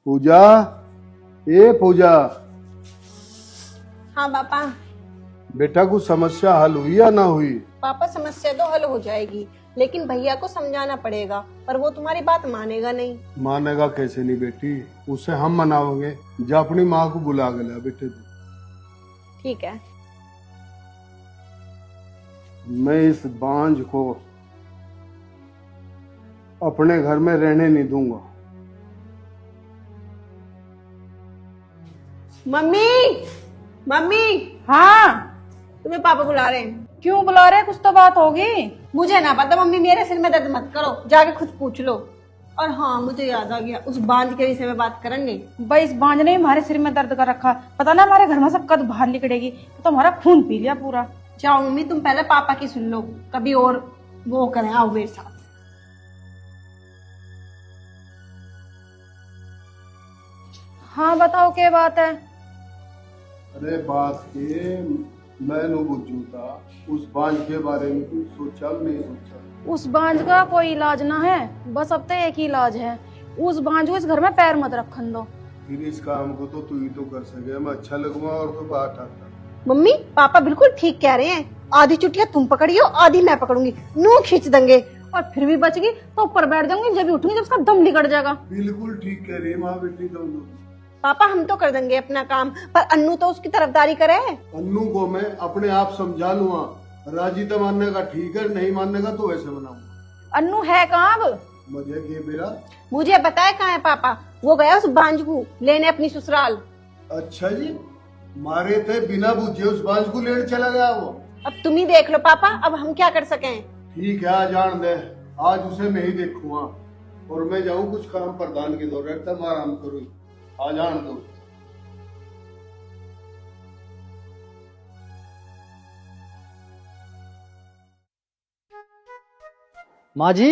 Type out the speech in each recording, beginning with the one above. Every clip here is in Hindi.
पूजा, ए पूजा, हाँ पापा। बेटा कुछ समस्या हल हुई या ना हुई? पापा समस्या तो हल हो जाएगी, लेकिन भैया को समझाना पड़ेगा, पर वो तुम्हारी बात मानेगा नहीं। मानेगा कैसे नहीं बेटी, उसे हम मनाओगे। जा अपनी माँ को बुला के ला बेटे तू। ठीक है। मैं इस बांझ को अपने घर में रहने नहीं दूंगा। मम्मी, मम्मी, हाँ, तुम्हें पापा बुला रहे हैं। क्यों बुला रहे? कुछ तो बात होगी। मुझे ना पता मम्मी, मेरे सिर में दर्द मत करो, जाके खुद पूछ लो। और हाँ, मुझे याद आ गया, उस बांझ के विषय में बात करेंगे। भाई इस बांझ ने हमारे सिर में दर्द कर रखा। पता ना हमारे घर में सब कद बाहर निकलेगी तो हमारा खून पी लिया पूरा। जाओ मम्मी, तुम पहले पापा की सुन लो, कभी और वो करें, आओ मेरे साथ। हाँ बताओ क्या बात है। अरे बात के मैं नु बुझू था, उस बांझ के बारे में कुछ सोचा नहीं सोचा? उस बांझ का कोई इलाज ना है, बस अब तो एक ही इलाज है, उस बांझ को इस घर में पैर मत रखन दो। फिर इस काम को तो तू ही तो कर सके, मैं अच्छा लगूंगा और कोई बात आता। मम्मी, पापा बिल्कुल ठीक कह रहे हैं, आधी चुटिया तुम पकड़ियो, आधी मैं पकड़ूंगी, नू खींच देंगे। और फिर भी बच गई तो ऊपर बैठ जाऊंगी, जब भी उठूंगी जब उसका दम निकल जाएगा। बिल्कुल ठीक कह रही है माँ बेटी दोनों। पापा हम तो कर देंगे अपना काम, पर अन्नू तो उसकी तरफदारी करे। अन्नू को मैं अपने आप समझा लूंगा, राजी तो मानने का ठीक है, नहीं मानने का तो वैसे मनाऊंगा। अन्नू है कहाँ अब? मजे के मेरा। मुझे बताए कहाँ है पापा, वो गया उस बांझ को लेने अपनी ससुराल। अच्छा जी, मारे थे बिना बुझे उस बांझ को लेने चला गया वो। अब तुम ही देख लो पापा, अब हम क्या कर सकें। ठीक है, आज जान दे, आज उसे मैं ही देखूंगा और मैं जाऊं कुछ काम प्रधान की जरूरत, तब आराम करूँ। आ जान दो। माँ जी,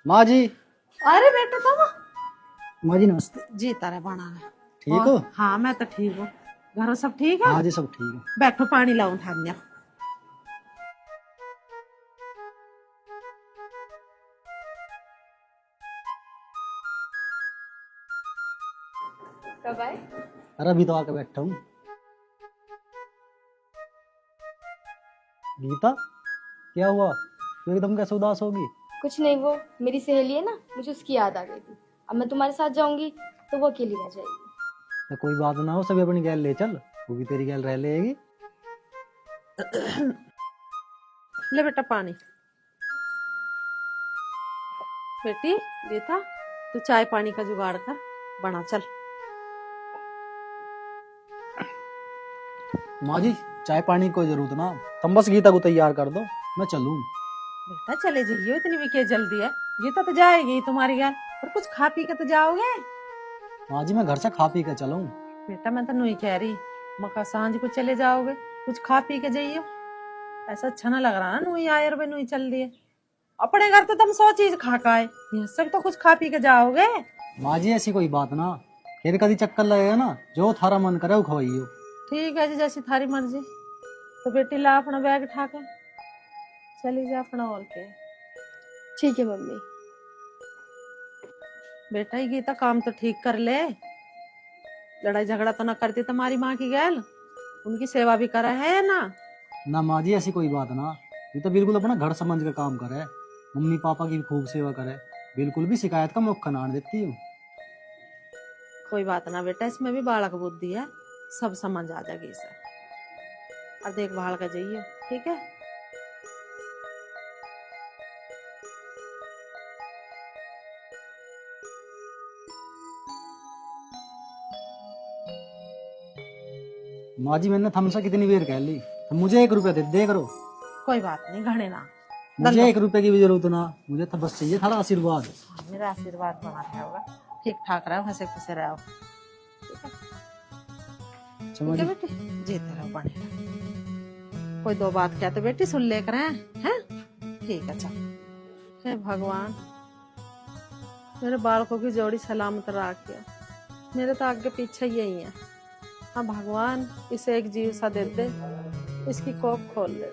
माँ जी। अरे बेटा तुम माँ जी नमस्ते। जी तारा बना है। ठीक हो? हाँ मैं तो ठीक हूँ। घरों सब ठीक है? हाँ जी सब ठीक है। बैठो पानी लाऊं थान्या। कब आए? अरे अभी तो आके बैठा हूँ। गीता, क्या हुआ? तू एकदम कैसे उदास होगी? कुछ नहीं, वो मेरी सहेली है ना, मुझे उसकी याद आ गई थी। अब मैं तुम्हारे साथ जाऊंगी तो वो अकेली रह जाएगी। तो कोई बात ना हो, सभी अपनी गैल ले चल, वो भी तेरी गैल रह लेगी। ले बेटा पानी। बेटी गीता, तू चाय पानी का जुगाड़ कर, बना चल। माँ जी चाय पानी की कोई जरूरत ना, तुम बस गीता को तैयार कर दो, मैं चलूँ। बेटा चले जाइए, इतनी भी क्या जल्दी है? गीता तो जाएगी तुम्हारी गैल, और कुछ खा पी के तो जाओगे। माँ जी मैं घर से खा पी के चलूँ। बेटा मैं तो नहीं कह रही, मका सांझ को चले जाओगे, कुछ खा पी के जाइयो। ऐसा अच्छा ना लग रहा ना, नुई आए और नुई चल दिए। अपने घर तो तुम 100 चीज खा का आए, यहाँ से तो कुछ खा पी के जाओगे। माँ जी ऐसी कोई बात ना, फिर कभी चक्कर लगेगा ना, जो थारा मन करे वो खवाइयो। ठीक है जी, जैसी थारी मर्जी। तो बेटी ला अपना बैग उठा के चली जा अपना हॉल के। ठीक है मम्मी। बेटा ये गीता काम तो ठीक कर ले, लड़ाई झगड़ा तो ना करती तुम्हारी माँ की गैल, उनकी सेवा भी करा है ना। ना माँ जी ऐसी कोई बात ना, ये तो बिल्कुल अपना घर समझ के काम करे, मम्मी पापा की भी खूब सेवा करे, बिल्कुल भी शिकायत का मौका ना आने देती हूँ। कोई बात ना बेटा, इसमें भी बालक बुद्धि है, सब समझ आ जाएगी इसे। और देखभाल कर जाइए, ठीक है? माँ जी मैंने थमसा कितनी देर कह ली, तो मुझे 1 रुपया दे करो। कोई बात नहीं, घणे ना। मुझे 1 रुपए की भी जरूरत ना, मुझे तो बस चाहिए थारा आशीर्वाद। मेरा आशीर्वाद बना रहा होगा, ठीक ठाक रहो, हंसे खुशे रहो, ठीक है? चलो ठीक है जी। बेटी, जीते रहो, बने। कोई 2 बात क्या तो बेटी सुन ले कर हैं? ठीक है चल। हे भगवान, मेरे बालकों की जोड़ी सलामत रखिए, मेरे तो आगे पीछे यही है। हाँ भगवान, इसे एक जीव सा दे दे, इसकी कोख खोल ले।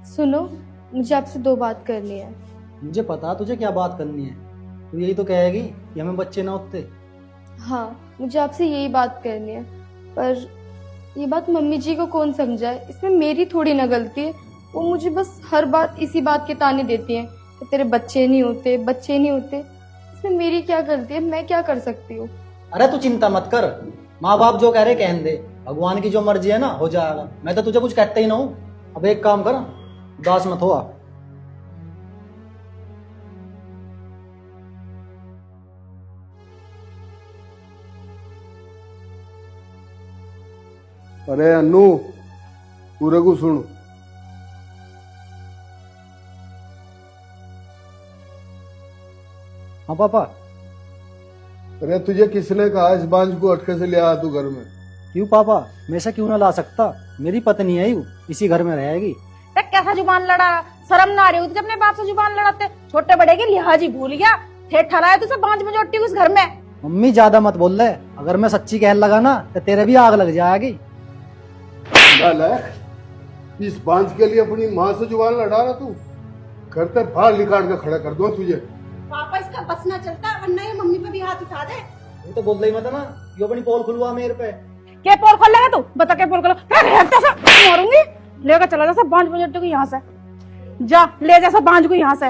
सुनो, मुझे आपसे 2 बात करनी है। मुझे पता तुझे क्या बात करनी है। तू यही तो कहेगी कि हमें बच्चे ना होते। हाँ, मुझे आपसे यही बात करनी है, पर ये बात मम्मी जी को कौन समझाए? इसमें मेरी थोड़ी ना गलती है। वो मुझे बस हर बात इसी बात के ताने देती हैं कि तेरे बच्चे नहीं होते, बच्चे नहीं होते। इसमें मेरी क्या गलती है? मैं क्या कर सकती हूँ? अरे तू चिंता मत कर, माँ बाप जो कह रहे कहने दे, भगवान की जो मर्जी है ना हो जाएगा। मैं तो तुझे कुछ कहते ही ना हूँ। अब एक काम कर, उदास मत हो। अरे अन्नू, पूरे को सुन। हाँ पापा। अरे तुझे किसने कहा इस बांझ को अटके से ले आया तू घर में? क्यों पापा, मैं ऐसा क्यों ना ला सकता? मेरी पत्नी है यू, इसी घर में रहेगी। कैसा जुबान लड़ा, शर्म ना आ रही हो तुझे अपने बाप से जुबान लड़ाते? छोटे बड़े के लिहाज ही भूल गया, ठेठ ठहराया तुझे बांझ मजोटी उस घर में। मम्मी ज्यादा मत बोल रहे, अगर मैं सच्ची कहने लगा ना तो तेरे भी आग लग जाएगी। इस बांझ के लिए अपनी माँ से जुबान लड़ा रहा तू? घर से बाहर निकाल के खड़ा कर दो तुझे। पापा इसका बस ना चलता, वरना ये मम्मी पे भी हाथ उठा दे। वो तो बोल रही मत ना, यो अपनी पोल खुलवा मेरे पे। क्या पोल खोल लेगा तू? बता क्या पोल खोल? मारूंगी। लेकर चला जा सब बांझ मजोटी को यहाँ से। जा ले जा सब बांझ को यहाँ से।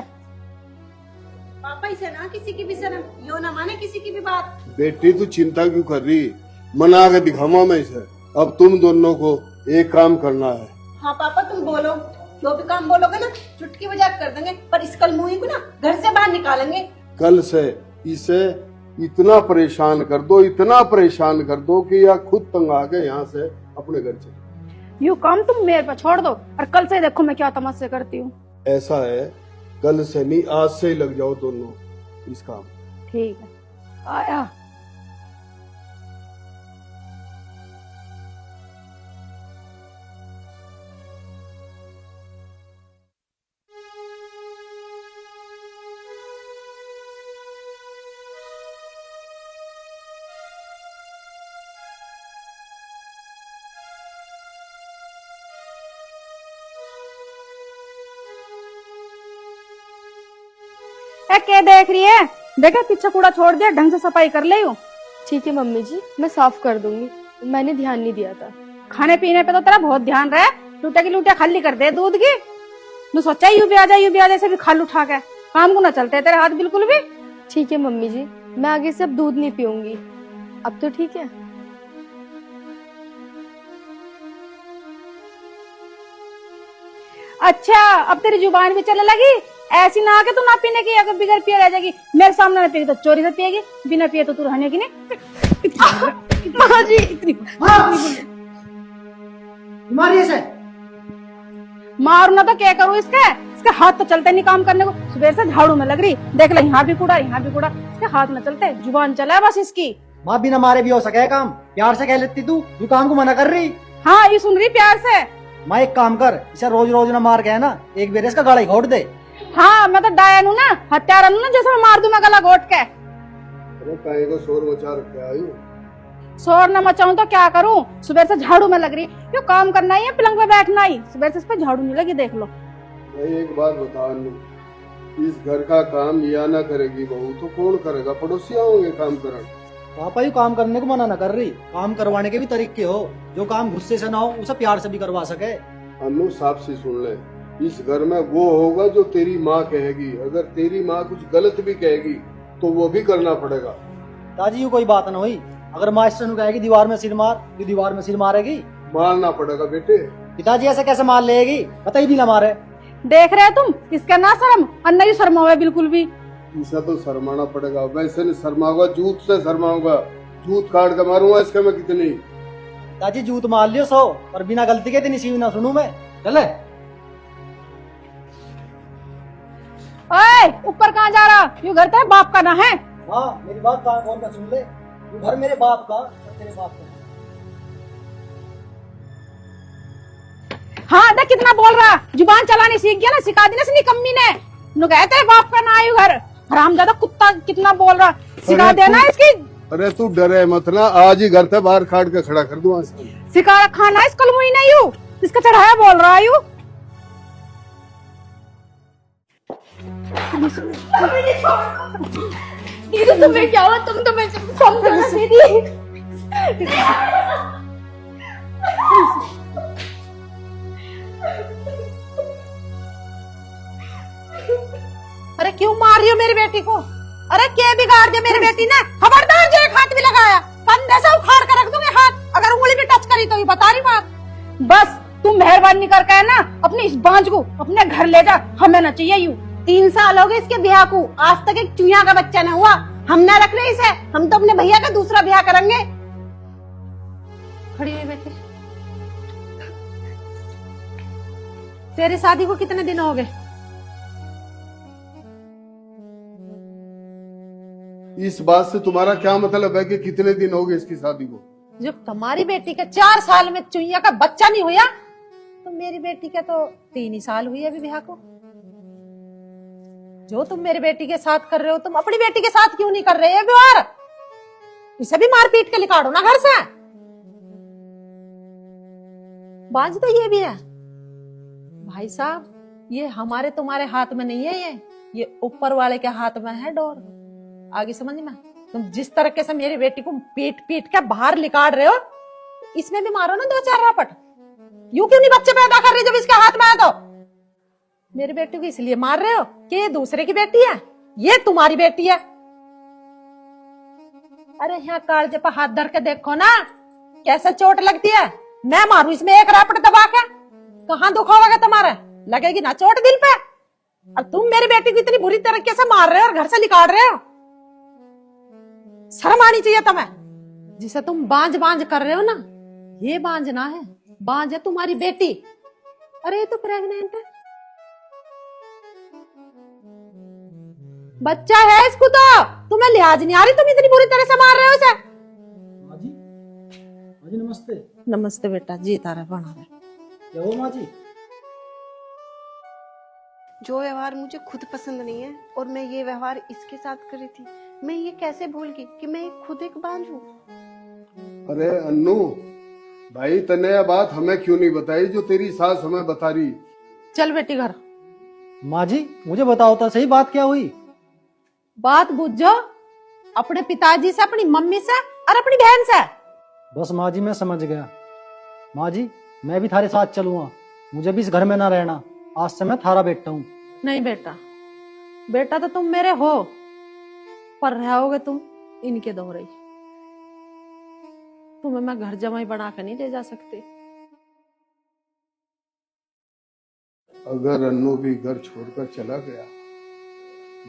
पापा इसे ना किसी की भी शर्म, यो ना माने किसी की भी बात। बेटी तू चिंता क्यों कर रही? मना के दिखावा मैं इसे। अब तुम दोनों को एक काम करना है। हाँ पापा तुम बोलो, जो भी काम बोलोगे ना चुटकी बजा कर देंगे, पर इस कल मुंह को ना घर से बाहर निकालेंगे। कल से इसे इतना परेशान कर दो, इतना परेशान कर दो कि या खुद तंग आ गए यहाँ से अपने घर चले। यू काम तुम मेरे पे छोड़ दो और कल से देखो मैं क्या तमाशे करती हूँ। ऐसा है, कल से नहीं आज से ही लग जाओ दोनों इस काम। ठीक है, आया। क्या देख रही है? देखा पीछे कूड़ा छोड़ दिया, ढंग से सफाई कर ले। ठीक है मम्मी जी, मैं साफ कर दूंगी। मैंने ध्यान नहीं दिया था। खाने पीने पे तो तेरा बहुत ध्यान रहे, लूटे की लूटे खाली कर दे दूध की। तू सोचा यू भी आ जाए, यू भी आ जाए, से भी खाल उठा के काम को ना चलते तेरे हाथ बिल्कुल भी। ठीक है मम्मी जी, मैं आगे से अब दूध नहीं पीऊंगी। अब तो ठीक है। अच्छा, अब तेरी जुबान भी चलने लगी। ऐसी ना आके तू ना पीने की, अगर बिगर पिए रह जाएगी। मेरे सामने ना पिएगी तो चोरी से पिएगी, बिना पिए तो तू रहने की नहीं। माँ जी इतनी मारिए से। मारू ना तो क्या करूँ इसके हाथ तो चलते नहीं काम करने को। सुबह से झाड़ू में लग रही, देख ले यहाँ भी कूड़ा, यहाँ भी कूड़ा। इसके हाथ में चलते, जुबान चला है बस इसकी। माँ बिना मारे भी हो सके काम, प्यार से कह लेती तू, तू काम को मना कर रही। हाँ ये सुन रही प्यार से। माँ एक काम कर, इसे रोज रोज ना मार के है ना, एक बेर इसका गला ही घोट दे। हाँ मैं तो डायन हूँ ना, हत्यारा हूँ ना, जैसे मैं मार दूं मैं गला घोट के। अरे काहे को शोर मचा रखा है? शोर न मचाऊं तो क्या करूं? सुबह से झाड़ू में लग रही। क्यों काम करना ही है, पलंग पे बैठना ही। सुबह से इस पे झाड़ू नहीं लगी, देख लो। भाई एक बात बता अन्नू, इस घर का काम या ना करेगी बहू तो कौन करेगा? पड़ोसिया होंगे काम करने। पापा यू काम करने को मना ना कर रही, काम करवाने के भी तरीके हो, जो काम गुस्से से ना हो उसे प्यार से भी करवा सके। अन्नू साफ से सुन ले, इस घर में वो होगा जो तेरी माँ कहेगी। अगर तेरी माँ कुछ गलत भी कहेगी तो वो भी करना पड़ेगा। ताजी यू कोई बात ना हुई, अगर मास्टर नु कहेगी दीवार में सिर मार, तो दीवार में सिर मारेगी। मारना पड़ेगा बेटे। पिताजी ऐसे कैसे मार लेगी, बताई भी ना मारे। देख रहे तुम, इसका ना शर्म अन्ना ही शर्मा हुआ है बिल्कुल भी। इसे तो शर्माना पड़ेगा, वैसे नहीं शर्माऊंगा, जूत से शर्माऊंगा, जूत काट के मारूंगा इसके में कितनी। ताजी जूत मार लियो सो, पर बिना गलती के इतनी सीवी ना सुनू मैं। चले ओए, ऊपर कहाँ जा रहा? यू घर तेरे बाप का ना है? हाँ मेरी बात कान खोल कर सुन ले, तू घर मेरे बाप का और तेरे बाप का। हाँ देख कितना बोल रहा, जुबान चलानी सीख गया ना, सिखा दी ना निकम्मी ने। नु कहे तेरे बाप का ना आयु घर, हरामजादा कुत्ता कितना बोल रहा, सिखा देना इसकी। अरे तू डरे मत ना, आज ही घर से बाहर काट के खड़ा कर दूं। सिखा रखा ना इस कलमुई ने यू, इसका चढ़ाया बोल रहा यू। दीदी तुम्हें क्या हुआ? तुम तो मेरे से समझो ना दीदी। अरे क्यों मार रही हो मेरी बेटी को? अरे क्या बिगाड़ दिया मेरी बेटी ने? खबरदार जो एक हाथ भी लगाया कंधे से उखाड़ कर रख दूंगी हाथ, अगर उंगली भी टच करी तो ये बता रही बात। बस तुम मेहरबानी करके है ना अपनी इस बांझ को अपने घर ले जा, हमें ना चाहिए यूं। 3 साल हो गए इसके ब्याह को, आज तक एक चुईया का बच्चा न हुआ। हम ना रख रहे इसे, हम तो अपने भैया का दूसरा ब्याह करेंगे। खड़ी हुई बेटी, तेरी शादी को कितने दिन हो गए? इस बात से तुम्हारा क्या मतलब है कि कितने दिन हो गए इसकी शादी को? जब तुम्हारी बेटी के 4 साल में चुईया का बच्चा नहीं हुआ तो मेरी बेटी के तो 3 ही साल हुई अभी ब्याह को। जो तुम मेरी बेटी के साथ कर रहे हो तुम अपनी बेटी के साथ क्यों नहीं कर रहे? व्यवहार इसे भी मार पीट के निकालो ना घर से। बाज तो ये भी है भाई साहब, ये हमारे तुम्हारे हाथ में नहीं है, ये ऊपर वाले के हाथ में है डोर। आगे समझ में? तुम जिस तरीके से मेरी बेटी को पीट पीट के बाहर निकाल रहे हो इसमें भी मारो ना 2-4 रापट। यूं क्यों नहीं बच्चे पैदा कर रही जब इसके हाथ में है तो? मेरी बेटी को इसलिए मार रहे हो कि ये दूसरे की बेटी है, ये तुम्हारी बेटी है। अरे यहाँ कालजे पर हाथ धर के देखो ना कैसे चोट लगती है। मैं मारू इसमें एक रापट दबा के, कहाँ दुख होगा तुम्हारे? लगेगी ना चोट दिल पे। और तुम मेरी बेटी को इतनी बुरी तरीके से मार रहे हो और घर से निकाल रहे हो। शर्म आनी चाहिए तुम्हें। जिसे तुम बांझ बांझ कर रहे हो ना, ये बांझ ना है, बांझ है तुम्हारी बेटी। अरे ये तो प्रेग्नेंट है, बच्चा है इसको तो तुम्हें लिहाज नहीं आ रही, तुम इतनी बुरी तरह से मार रहे हो इसे। माँ जी, माँ जी नमस्ते। नमस्ते बेटा, जी तारा बना रहे। क्या हो माँ जी? जो व्यवहार मुझे खुद पसंद नहीं है और मैं ये व्यवहार इसके साथ कर रही थी, मैं ये कैसे भूल गई कि मैं खुद एक बांझ हूँ। अरे अन्नू भाई, तने यह बात हमें क्यों नहीं बताई जो तेरी सास हमें बता रही? चल बेटी घर। माँ जी मुझे बताओ तो सही, बात क्या हुई? बात बुझो अपने पिताजी से, अपनी मम्मी से और अपनी बहन से। बस माँ जी मैं समझ गया। माँ जी मैं भी थारे साथ चलूंगा, मुझे भी इस घर में ना रहना, आज से मैं थारा बेटा हूँ। नहीं बेटा, बेटा तो तुम मेरे हो पर रहोगे तुम इनके दोहरे। तुम्हें मैं घर जमाई बना कर नहीं ले जा सकती। अगर अन्नू भी घर छोड़कर चला गया,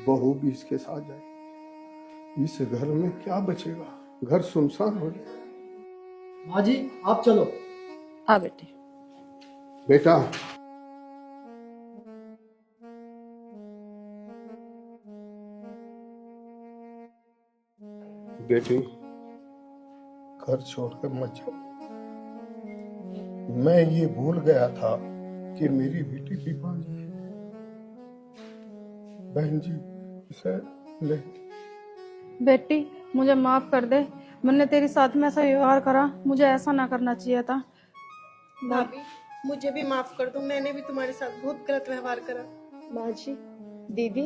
बहू भी इसके साथ जाए, इस घर में क्या बचेगा? घर सुनसान हो जाए। माँ जी आप चलो। हाँ बेटी। बेटा बेटी, घर छोड़कर मत जाओ। मैं ये भूल गया था कि मेरी बेटी भी बांझ है। बहन जी इसे ले। बेटी मुझे माफ कर दे, मैंने तेरे साथ में ऐसा व्यवहार करा, मुझे ऐसा ना करना चाहिए था। भाभी मुझे भी माफ कर दो, मैंने भी तुम्हारे साथ बहुत गलत व्यवहार करा। माँ जी, दीदी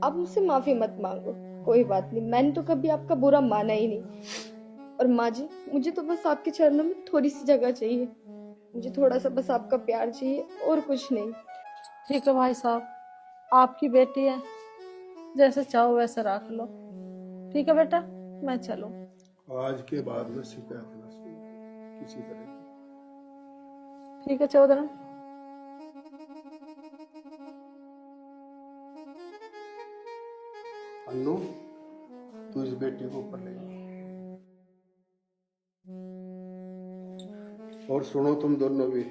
आप मुझसे माफी मत मांगो, कोई बात नहीं, मैंने तो कभी आपका बुरा माना ही नहीं। और माँ जी मुझे तो बस आपके चरणों में थोड़ी सी जगह चाहिए, मुझे थोड़ा सा बस आपका प्यार चाहिए और कुछ नहीं। ठीक है भाई साहब, आपकी बेटी है, जैसे चाहो वैसे रख लो। ठीक है बेटा, मैं चलूं। आज के बाद में शिकायत न सुनो किसी तरह की। ठीक है चौधरी। अन्नू तू इस बेटी को ऊपर ले जा। और सुनो तुम दोनों भी,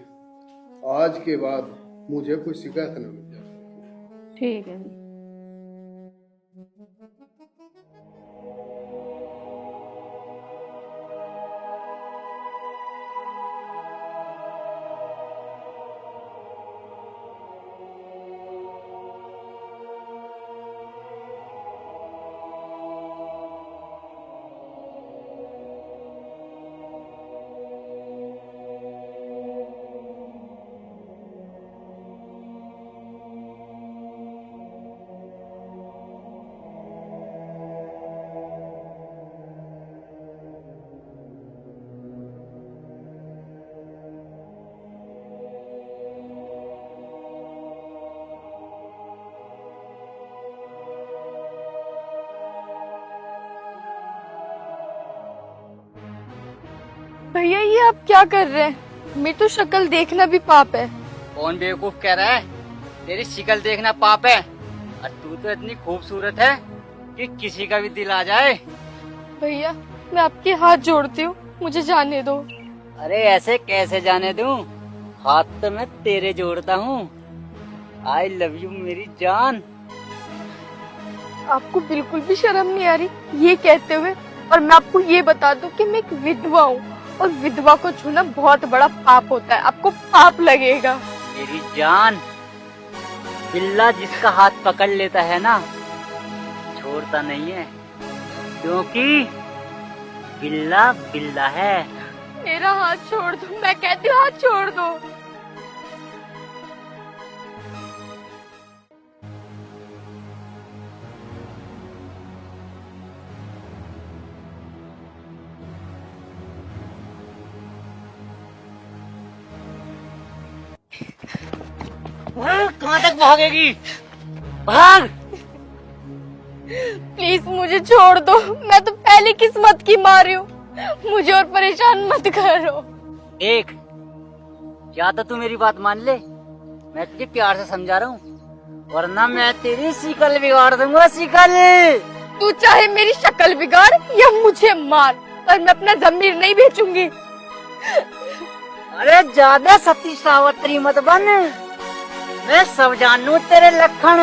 आज के बाद मुझे कोई शिकायत न मिल जाए। ठीक है। भैया ये आप क्या कर रहे हैं? मेरी तो शक्ल देखना भी पाप है। कौन बेवकूफ कह रहा है? तेरी शक्ल देखना पाप है और तू तो इतनी खूबसूरत है कि किसी का भी दिल आ जाए। भैया मैं आपके हाथ जोड़ती हूँ, मुझे जाने दो। अरे ऐसे कैसे जाने दूं? हाथ तो मैं तेरे जोड़ता हूँ। आई लव यू मेरी जान। आपको बिल्कुल भी शर्म नहीं आ रही ये कहते हुए? और मैं आपको ये बता दूं कि मैं एक विधवा हूँ और विधवा को छूना बहुत बड़ा पाप होता है, आपको पाप लगेगा। मेरी जान, बिल्ला जिसका हाथ पकड़ लेता है ना छोड़ता नहीं है, क्योंकि बिल्ला बिल्ला है। मेरा हाथ छोड़ दो, मैं कहती हूँ हाथ छोड़ दो। कहाँ तक भागेगी? भाग! प्लीज मुझे छोड़ दो, मैं तो पहले किस्मत की मारी हूँ, मुझे और परेशान मत करो। देख, या तो तू मेरी बात मान ले, मैं तुझे प्यार से समझा रहा हूँ, वरना मैं तेरी शिकल बिगाड़ दूंगा। शिकल तू चाहे मेरी शक्ल बिगाड़ या मुझे मार, पर मैं अपना जमीर नहीं बेचूंगी। अरे ज्यादा सती सावत्री मत बन, मैं सब जानू तेरे लक्षण।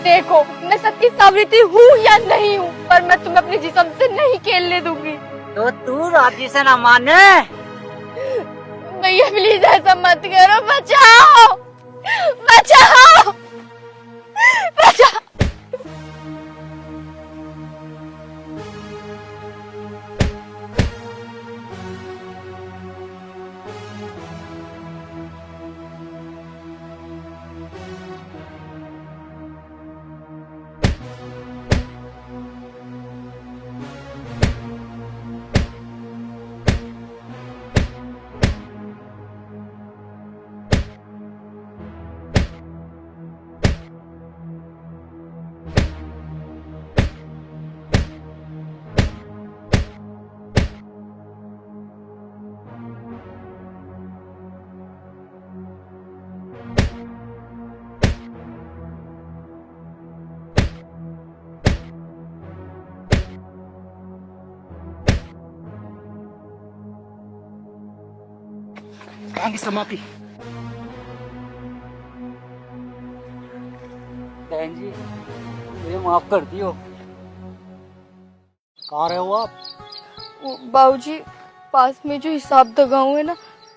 देखो मैं सत्य सावित्री हूँ या नहीं हूँ, पर मैं तुम्हें अपने जिस्म से नहीं खेलने दूंगी। तो तू राजी से न माने? भैया प्लीज ऐसा मत करो, बचाओ बचाओ बचाओ। काम की समाप्ति। बहन जी, मुझे माफ कर दियो। कहाँ रहे हो आप? बाबूजी पास में जो हिसाब गाँव है ना,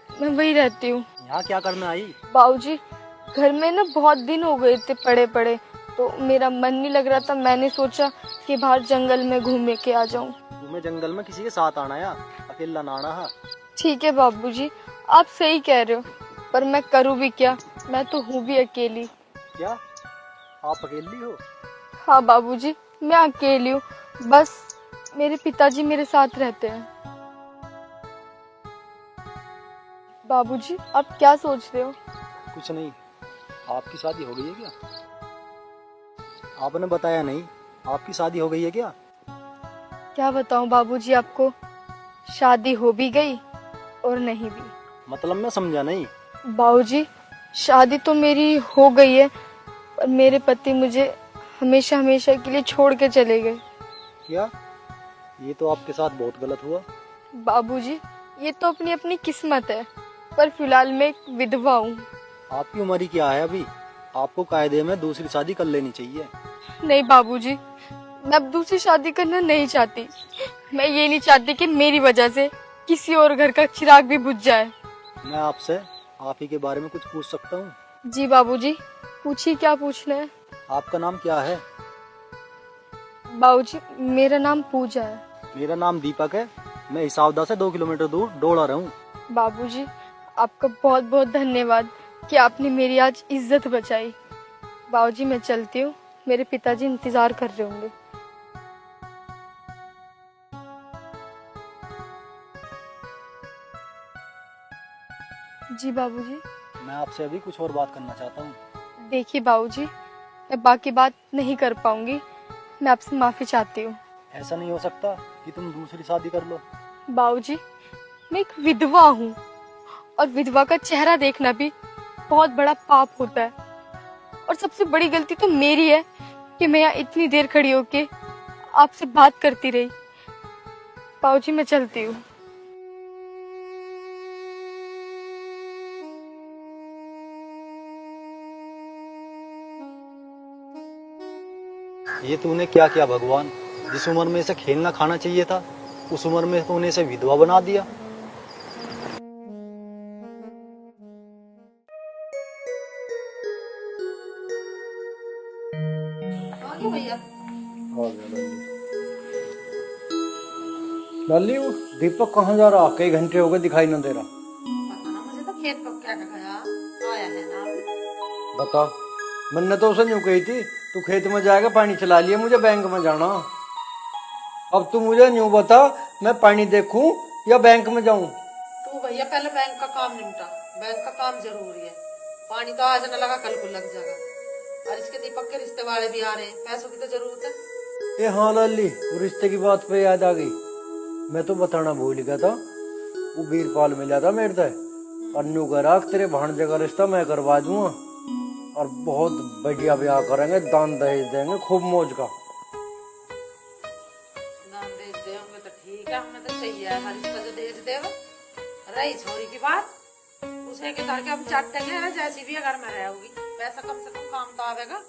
मैं वही रहती हूँ। यहाँ क्या करने आई? बाबूजी घर में ना बहुत दिन हो गए थे पड़े पड़े, तो मेरा मन नहीं लग रहा था, मैंने सोचा कि बाहर जंगल में घूमे के आ जाऊं। तुम्हें जंगल में किसी के साथ आना है, अकेला ना आना है। ठीक है बाबूजी, आप सही कह रहे हो, पर मैं करूँ भी क्या, मैं तो हूँ भी अकेली। क्या आप अकेली हो? हाँ बाबूजी मैं अकेली हूँ, बस मेरे पिताजी मेरे साथ रहते हैं। बाबूजी आप क्या सोच रहे हो? कुछ नहीं। आपकी शादी हो गई है क्या? आपने बताया नहीं, आपकी शादी हो गई है क्या? क्या बताऊं बाबूजी आपको, शादी हो भी गई और नहीं भी। मतलब मैं समझा नहीं। बाबूजी शादी तो मेरी हो गई है, पर मेरे पति मुझे हमेशा हमेशा के लिए छोड़ के चले गए। क्या? ये तो आपके साथ बहुत गलत हुआ। बाबूजी ये तो अपनी अपनी किस्मत है, पर फिलहाल मैं एक विधवा हूँ। आपकी उम्र ही क्या है अभी? आपको कायदे में दूसरी शादी कर लेनी चाहिए। नहीं बाबूजी, मैं अब दूसरी शादी करना नहीं चाहती। मैं ये नहीं चाहती कि मेरी वजह से किसी और घर का चिराग भी बुझ जाए। मैं आपसे आप ही के बारे में कुछ पूछ सकता हूँ? जी बाबूजी पूछिए, क्या पूछना है? आपका नाम क्या है? बाबूजी मेरा नाम पूजा है। मेरा नाम दीपक है। मैं हिसाबदा से 2 किलोमीटर दूर डोड़ा रहा हूँ। बाबूजी आपका बहुत बहुत धन्यवाद कि आपने मेरी आज इज्जत बचाई। बाबूजी मैं चलती हूँ, मेरे पिताजी इंतजार कर रहे होंगे। जी बाबूजी। मैं आपसे अभी कुछ और बात करना चाहता हूँ। देखिए बाबूजी, मैं बाकी बात नहीं कर पाऊंगी, मैं आपसे माफी चाहती हूँ। ऐसा नहीं हो सकता कि तुम दूसरी शादी कर लो। बाबूजी मैं एक विधवा हूँ और विधवा का चेहरा देखना भी बहुत बड़ा पाप होता है। और सबसे बड़ी गलती तो मेरी है कि मैं यहाँ इतनी देर खड़ी होके आपसे बात करती रही। बाबूजी मैं चलती हूँ। ये तूने क्या किया भगवान? जिस उम्र में इसे खेलना खाना चाहिए था, उस उम्र में तूने इसे विधवा बना दिया। लाली, वो दीपक कहाँ जा रहा? कई घंटे हो गए दिखाई न दे रहा। पता ना, मुझे तो खेत को क्या गया आया है ना अभी। बता, मैंने तो उसे यूं कही थी तू खेत में जाएगा पानी चला लिया, मुझे बैंक में जाना। अब तू मुझे यूं बता, मैं पानी देखूं या बैंक में जाऊं? तू भैया पहले बैंक का काम निपटा, बैंक का काम जरूरी है। पानी तो आज न लगा कल को लग जाएगा। और इसके दीपक के रिश्ते वाले भी आ रहे हैं, पैसों की तो जरूरत है। ये हाँ लाली, वो रिश्ते की बात पे याद आ गई। मैं तो बताना भूल गया था, वो वीरपाल मिला था मेरे से। अन्नू करा तेरे भांजे का रिश्ता मैं करवा दूंगा और बहुत बढ़िया ब्याह करेंगे, दान दहेज देंगे खूब मौज का। दान दहेज देंगे तो ठीक है, हमें तो चाहिए हर इसका जो दहेज देव। रही छोरी की बात, उसे के धर के हम चाटेंगे ना, जैसी भी अगर मैं रहोगी पैसा कम से कम काम तो आवेगा।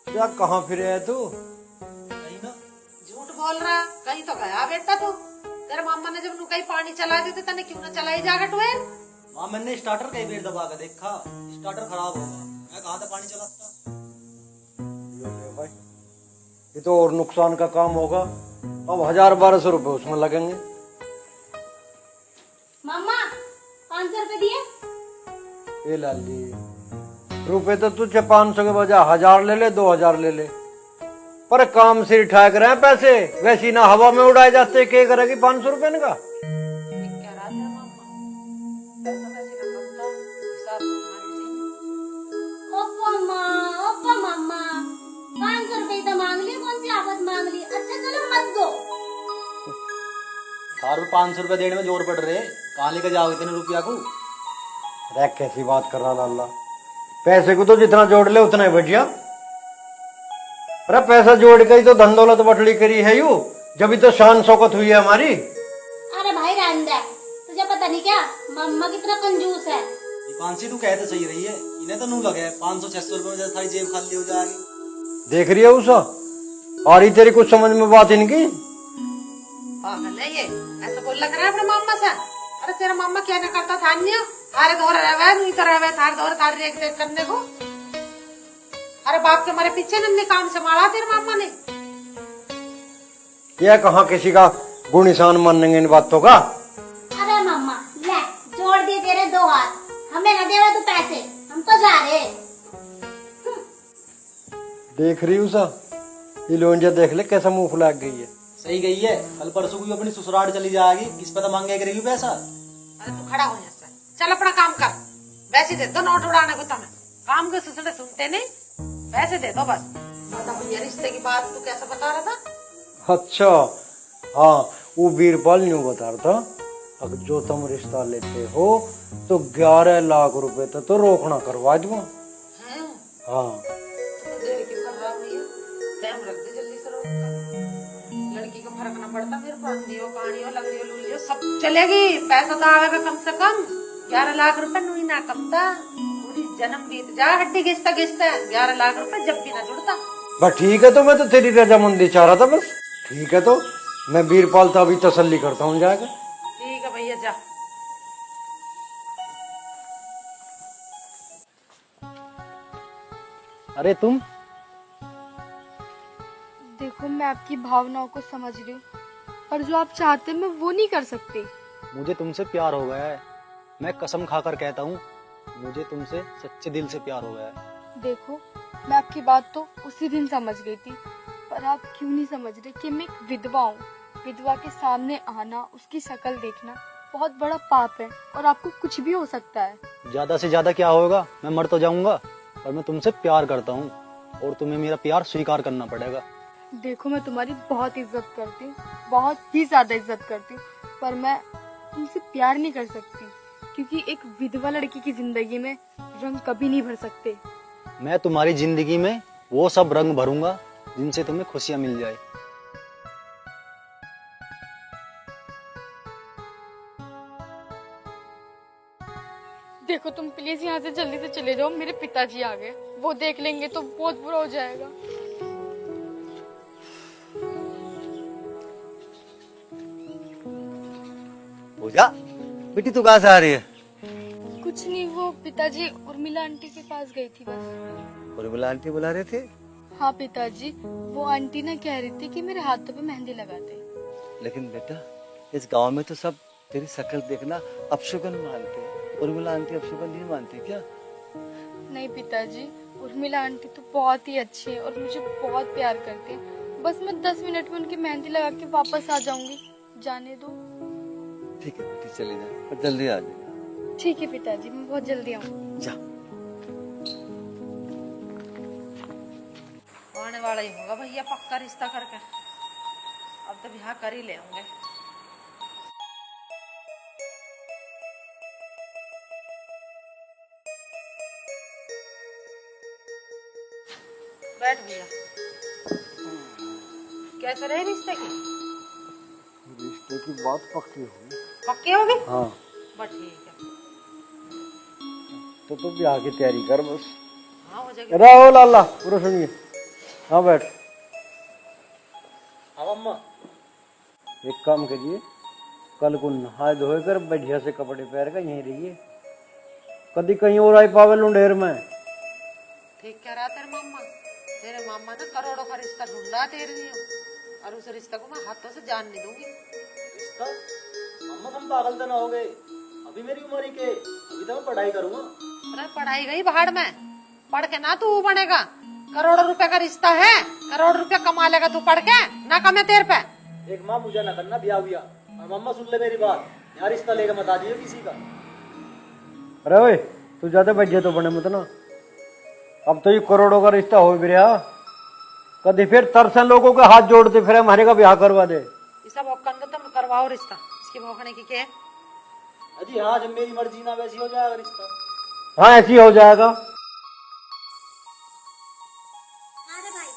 क्या कहाँ फिरे है तू? झूठ बोल रहा, कहीं तो गया बेटा तू। तेरे मामा ने जब नु कहीं पानी चला दी तो तने क्यों ना चलाई जागा टुए? हाँ, मैंने स्टार्टर कई बार दबा के देखा, स्टार्टर खराब होगा। मैं कहाँ था पानी चलाता। भाई, ये तो और नुकसान का काम होगा। अब 1000-1200 रुपए उसमें लगेंगे। मम्मा 500 रुपए दिए। ये लाली, रुपए तो तुझे 500 के बजाय 1000 ले ले, 2000 ले ले, पर काम सिर ठहक रहे हैं पैसे। वैसी ना हवा में उड़ाए जाते, क्या करेगी 500 रुपए का? क्या रहा तेरा मामा? पैसा वैसे ना बनता, हिसाब में खानी चाहिए। ओप्पो मम्मा 500 रुपए तो मांग ली, कौन सी आफत मांग ली। अच्छा चलो मत दो। थार में 500 रुपए देने में जोर पड़ रहे, कहाँ लेकर जाओगे इतने रुपया को? अरे कैसी बात कर रहा लाला, पैसे को तो जितना जोड़ ले उतना ही बढ़िया। अरे पैसा जोड़ के ही तो धन दौलत बटली करी है यू, जब तो शान शौकत हुई है हमारी। अरे भाई रांदा, तुझे पता नहीं क्या मम्मा कितना कंजूस है। पांसी तू कहते सही रही है, इन्हें तो नू लगे 500-600 रुपए में सारी जेब खाली हो जाएगी। देख रही है उषा, आ रही तेरी कुछ समझ में बात इनकी? पागल है ये, ऐसा बोल लग रहा है अपने मामा से। अरे तेरा मामा क्या ना करता था अन्य, थारे दौर रहे नहीं तो रहे थारे दौर थारे देख देख करने को। अरे बाप के मारे पीछे नन्हे काम से मारा तेरे मामा ने। यह कहाँ किसी का गुण निशान मानेंगे इन बातों का? अरे मम्मा ले जोड़ दिए तेरे 2 हाथ, हमें न देवे तो पैसे, हम तो जा रहे। देख रही उषा, ये लोंजा देख ले कैसा मुंह फुला गई है। सही गई है, कल परसों को अपनी ससुराल चली जाएगी, किस पे तो मांगे करेगी पैसा। अरे तू खड़ा हो जा, चल अपना काम कर। वैसे दे दो नोट उड़ाने को तुम्हें, काम के सुसड़े सुनते नहीं, पैसे दे दो बस। बता भैया रिश्ते की बात तू कैसे बता रहा था? अच्छा हाँ, वो वीरपाल न्यू बता रहा था, अगर जो तुम रिश्ता लेते हो तो 11 लाख रुपए तक तो रोकना करवा दूंगा। हैं? हाँ तो देर क्यों कर रहा भैया, टाइम रख दे जल्दी से रोक। लड़की को फर्क न पड़ता मेरे को, अंधी हो कहानी हो लग रही हो लूली हो सब चलेगी, पैसा तो आवेगा कम से कम। 11 लाख रुपए नुई ना कमता, पूरी जन्म बीत जा हड्डी घिसता घिसता 11 लाख रुपए जब भी ना जुड़ता। बस ठीक है, तो मैं तो तेरी रजामंदी चाह रहा था बस। ठीक है, तो मैं वीरपाल था अभी तसल्ली करता हूँ जाकर। ठीक है भैया जा। अरे तुम देखो मैं आपकी भावनाओं को समझ रही हूँ, पर जो आप चाहते हैं मैं वो नहीं कर सकती। मुझे तुमसे प्यार हो गया है, मैं कसम खाकर कहता हूँ, मुझे तुमसे सच्चे दिल से प्यार हो गया है। देखो मैं आपकी बात तो उसी दिन समझ गई थी, पर आप क्यों नहीं समझ रहे कि मैं एक विधवा हूँ। विधवा के सामने आना, उसकी शक्ल देखना बहुत बड़ा पाप है और आपको कुछ भी हो सकता है। ज्यादा से ज्यादा क्या होगा, मैं मर तो जाऊंगा, पर मैं तुमसे प्यार करता हूँ और तुम्हें मेरा प्यार स्वीकार करना पड़ेगा। देखो मैं तुम्हारी बहुत इज्जत करती हूँ, बहुत ही ज्यादा इज्जत करती हूँ, पर मैं तुमसे प्यार नहीं कर सकती क्योंकि एक विधवा लड़की की जिंदगी में रंग कभी नहीं भर सकते। मैं तुम्हारी जिंदगी में वो सब रंग भरूंगा जिनसे तुम्हें खुशियां मिल जाए। देखो तुम प्लीज यहाँ से जल्दी से चले जाओ, मेरे पिताजी आ गए, वो देख लेंगे तो बहुत बुरा हो जाएगा। पूजा बेटी तू कहाँ से आ रही है? कुछ नहीं, वो पिताजी उर्मिला आंटी के पास गई थी बस। उर्मिला आंटी बुला रहे थे? हाँ पिताजी, वो आंटी ना कह रही थी कि मेरे हाथों पे मेहंदी लगा दे। लेकिन बेटा इस गांव में तो सब तेरी शक्ल देखना अपशुगन मानते हैं। उर्मिला आंटी अपशुगन नहीं मानती क्या? नहीं पिताजी, उर्मिला आंटी तो बहुत ही अच्छी है और मुझे बहुत प्यार करती है। बस मैं 10 मिनट में उनकी मेहंदी लगा के वापस आ जाऊंगी, जाने दो। ठीक है बेटी चले जा, पर जल्दी आ जाएगा। ठीक है पिताजी, मैं बहुत जल्दी आऊंगी। जा। आने वाला ही होगा भैया पक्का रिश्ता करके, अब तो ब्याह कर ही ले होंगे। बैठ भैया। कैसे रहे रिश्ते की? रिश्ते की बात पक्की होगी। पक्की होगी? हाँ बस ठीक है। तो ब्याह की तैयारी कर बस। हाँ हो जाएगी। राहुल अल्लाह पूरा सुनिए। हाँ बैठ। हाँ अम्मा। एक काम करिए, कल को नहा धोए कर बढ़िया से कपड़े पहन कर यहीं रहिए, कभी कहीं और आई पावे लुंडेर में। ठीक कह रहा तेरे मामा। तेरे मामा ने करोड़ों का रिश्ता ढूंढा तेरे लिए, और उस रिश्ते को मैं हाथों से जान नहीं दूंगी। रिश्ता? अम्मा तुम पागल तो ना हो गए? अभी मेरी उम्र ही के, अभी तो मैं पढ़ाई करूंगा। अरे पढ़ाई गई भाड़ में, पढ़ के ना तू बनेगा। करोड़ों रुपए का रिश्ता है, करोड़ रुपया कमा लेगा तू पढ़ के, ना कमे तेरे पे। एक माँ मुझे ना करना ब्याह हुआ, और मम्मा सुन ले मेरी बात, यहाँ रिश्ता लेकर मत आ जाइए किसी का। अरे ओए तू ज्यादा बैठे तो बने मत ना, अब तो ये करोड़ों का रिश्ता हो भी रहा, कभी फिर तरसन लोगों के हाथ जोड़ते फिर हमारे का ब्याह करवा दे। ये सब औकन तुम करवाओ रिश्ता, इसकी भौंकने की क्या है? अजी हाँ, जब मेरी मर्जी ना वैसी हो जाएगा रिश्ता। हाँ ऐसी हो जाएगा। अरे भाई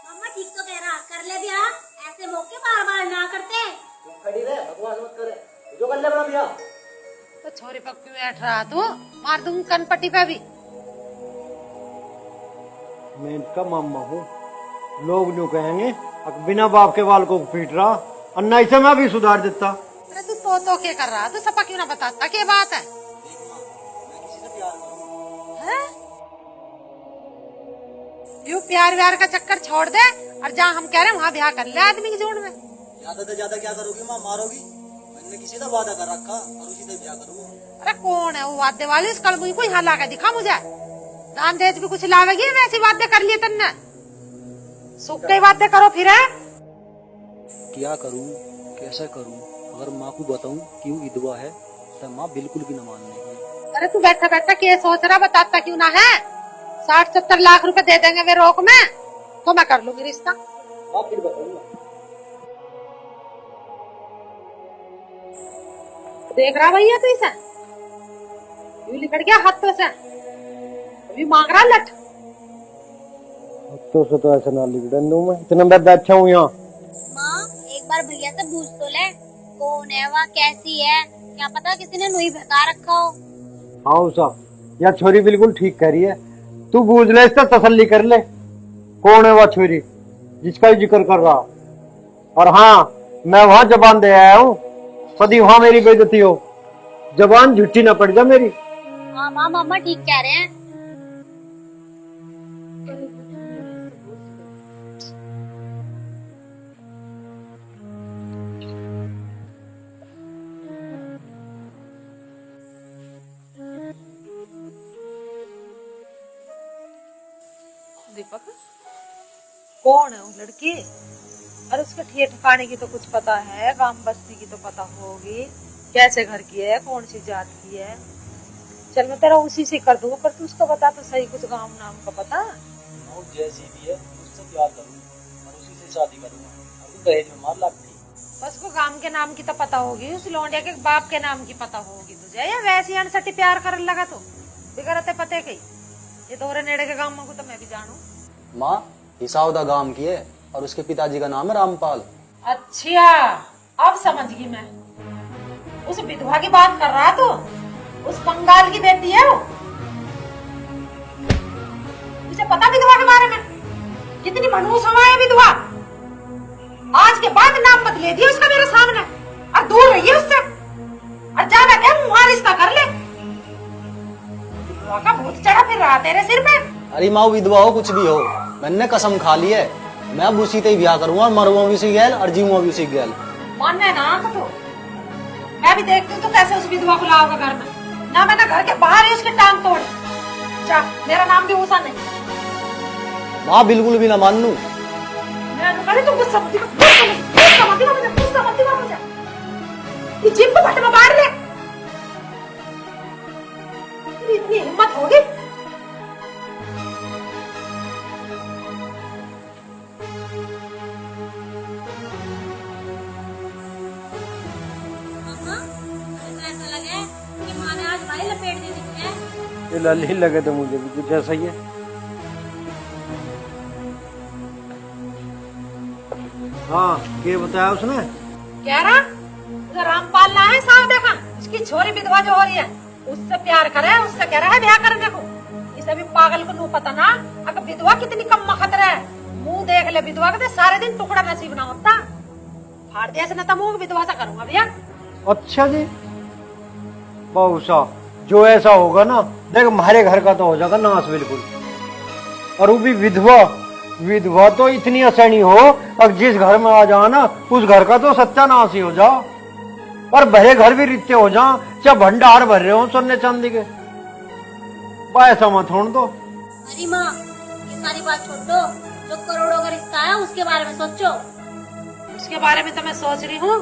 मम्मा ठीक तो कह रहा, कर ले ब्याह, ऐसे मौके बार बार ना करते। तुम खड़ी रहे, बकवास मत करे, जो कर ले बड़ा ब्याह। तो छोरी पक क्यों बैठ रहा तू? मार दूंगी कनपट्टी पे भी। मैं इनका मामा हूँ, लोग न्यू कहेंगे अब बिना बाप के बाल को पीट रहा, और नहीं से मैं भी सुधार देता। अरे तू तो क्या कर रहा? तू सपा क्यों ना बताता क्या बात है? हैं? यूं प्यार व्यार का चक्कर छोड़ दे, और जहाँ हम कह रहे हैं वहाँ ब्याह कर ले आदमी की जोड़ में। ज्यादा से ज्यादा क्या करोगी माँ? मारोगी? मैंने किसी से वादा कर रखा और उसी से ब्याह करूंगा। अरे कौन है वो वाद्य वाली? उस कल मुझे कोई यहाँ ला के दिखा मुझे। दान देज भी कुछ लावेगी? वैसी वाद्य कर लिए तन्ने, सुख के वाद्य करो फिर है? क्या करूं, कैसे करूं? अगर माँ को बताऊं कि वो विधवा है तो माँ बिल्कुल भी न मानने की। अरे तू बैठा बैठा क्या सोच रहा, बताता क्यों ना है? 60-70 लाख रुपए दे देंगे वे रोक में, तो मैं कर लूंगी रिश्ता। आप फिर बताऊंगा। देख रहा भैया तू इसे, यूं लिखट गया हाथों से, अभी मांग रहा लट। तो ऐसा ना लिखने दूं मैं, इतना मैं बैठा हूँ यहाँ। माँ एक बार भैया से पूछ तो ले, कौन है वह, कैसी है, क्या पता किसी ने नहीं बता रखा हो। हाँ उषा, यह छोरी बिल्कुल ठीक कह रही है, तू बूझ ले, इसका तसल्ली कर ले, कौन है वह छोरी जिसका जिक्र कर रहा। और हाँ मैं वहाँ जबान दे आया हूँ, कभी वहाँ मेरी बेइज्जती हो, जबान झूठी ना पड़ जाए मेरी। हाँ माँ मम्मा ठीक कह रहे हैं। दीपक कौन है वो लड़की? अरे उसके ठिए ठिकाने की तो कुछ पता है, गांव बस्ती की तो पता होगी, कैसे घर की है, कौन सी जात की है। चल मैं तेरा उसी से कर दूंगा, पर तू उसका बता तो सही, कुछ गांव नाम का पता। जैसी भी है उससे प्यार करूँ और उसी से शादी करूंगा। अभी दहेज में मार लगती। बस को काम के नाम की तो पता होगी, उस लौंडे के बाप के नाम की पता होगी तुझे, या वैसे ही अनसटी प्यार करने लगा तो बिगड़ते पते कही। ये दोरे नेड़े के गांव को तो मैं भी जानू। माँ हिसावदा गांव की है और उसके पिताजी का नाम है रामपाल। अच्छा अब समझ गई मैं, उस विधवा की बात कर रहा तू, उस बंगाल की बेटी है वो। तुझे पता विधवा के बारे में? कितनी मनहूस हवा है विधवा। आज के बाद नाम मत ले दिया उसका मेरे सामने, और दूर रहिए उससे, और ज्यादा क्या मुँह रिश्ता कर ले। विधवा का भूत चढ़ा फिर रहा तेरे सिर पे। अरे माँ विधवा हो कुछ भी हो, मैंने कसम खा ली है मैं अब उसी से ही ब्याह करूंगा, मरुआ भी उसी गैल और जीवा भी उसी गैल। मानने ना तो मैं भी देखती हूँ तो कैसे उस विधवा को लाओगे घर में, ना मैं ना घर के बाहर ही उसकी टांग तोड़। अच्छा मेरा नाम भी उषा नहीं। माँ बिल्कुल भी ना मानू। मैं तो गुस्सा मत दिखा मुझे, ये जीप को भट्ट में मार ले। इतनी हिम्मत होगी? ऐसा लगे कि माँ ने आज भाई लपेट दी है। ये लल्ली लगे तो मुझे भी कुछ ऐसा ही है। हाँ क्या बताया उसने? कह रहा उधर रामपाल ना है साहब, देखा इसकी छोरी विधवा जो हो रही है उससे प्यार करे, उससे कह रहा है ब्याह कर। देखो इसे भी पागल को नू पता ना, अगर विधवा कितनी कम खतरा है। मुंह देख ले विधवा का, सारे दिन टुकड़ा नसीब ना होता। फाड़ दिया से मुंह विधवा सा करूंगा भैया। अच्छा जी बहुशा जो ऐसा होगा ना, देख हमारे घर का तो हो जाएगा नाश बिल्कुल। और वो भी विधवा, विधवा तो इतनी असैनी हो, अब जिस घर में आ जाओ ना उस घर का तो सत्यानाश ही हो जाओ। और भरे घर भी रिश्ते हो जाओ, चाहे भंडार भर रहे हो सोने चांदी के, ऐसा मत होने दो। अरे माँ ये सारी बात छोड़ दो, जो करोड़ों का रिश्ता है उसके बारे में सोचो। उसके बारे में तो मैं सोच रही हूँ,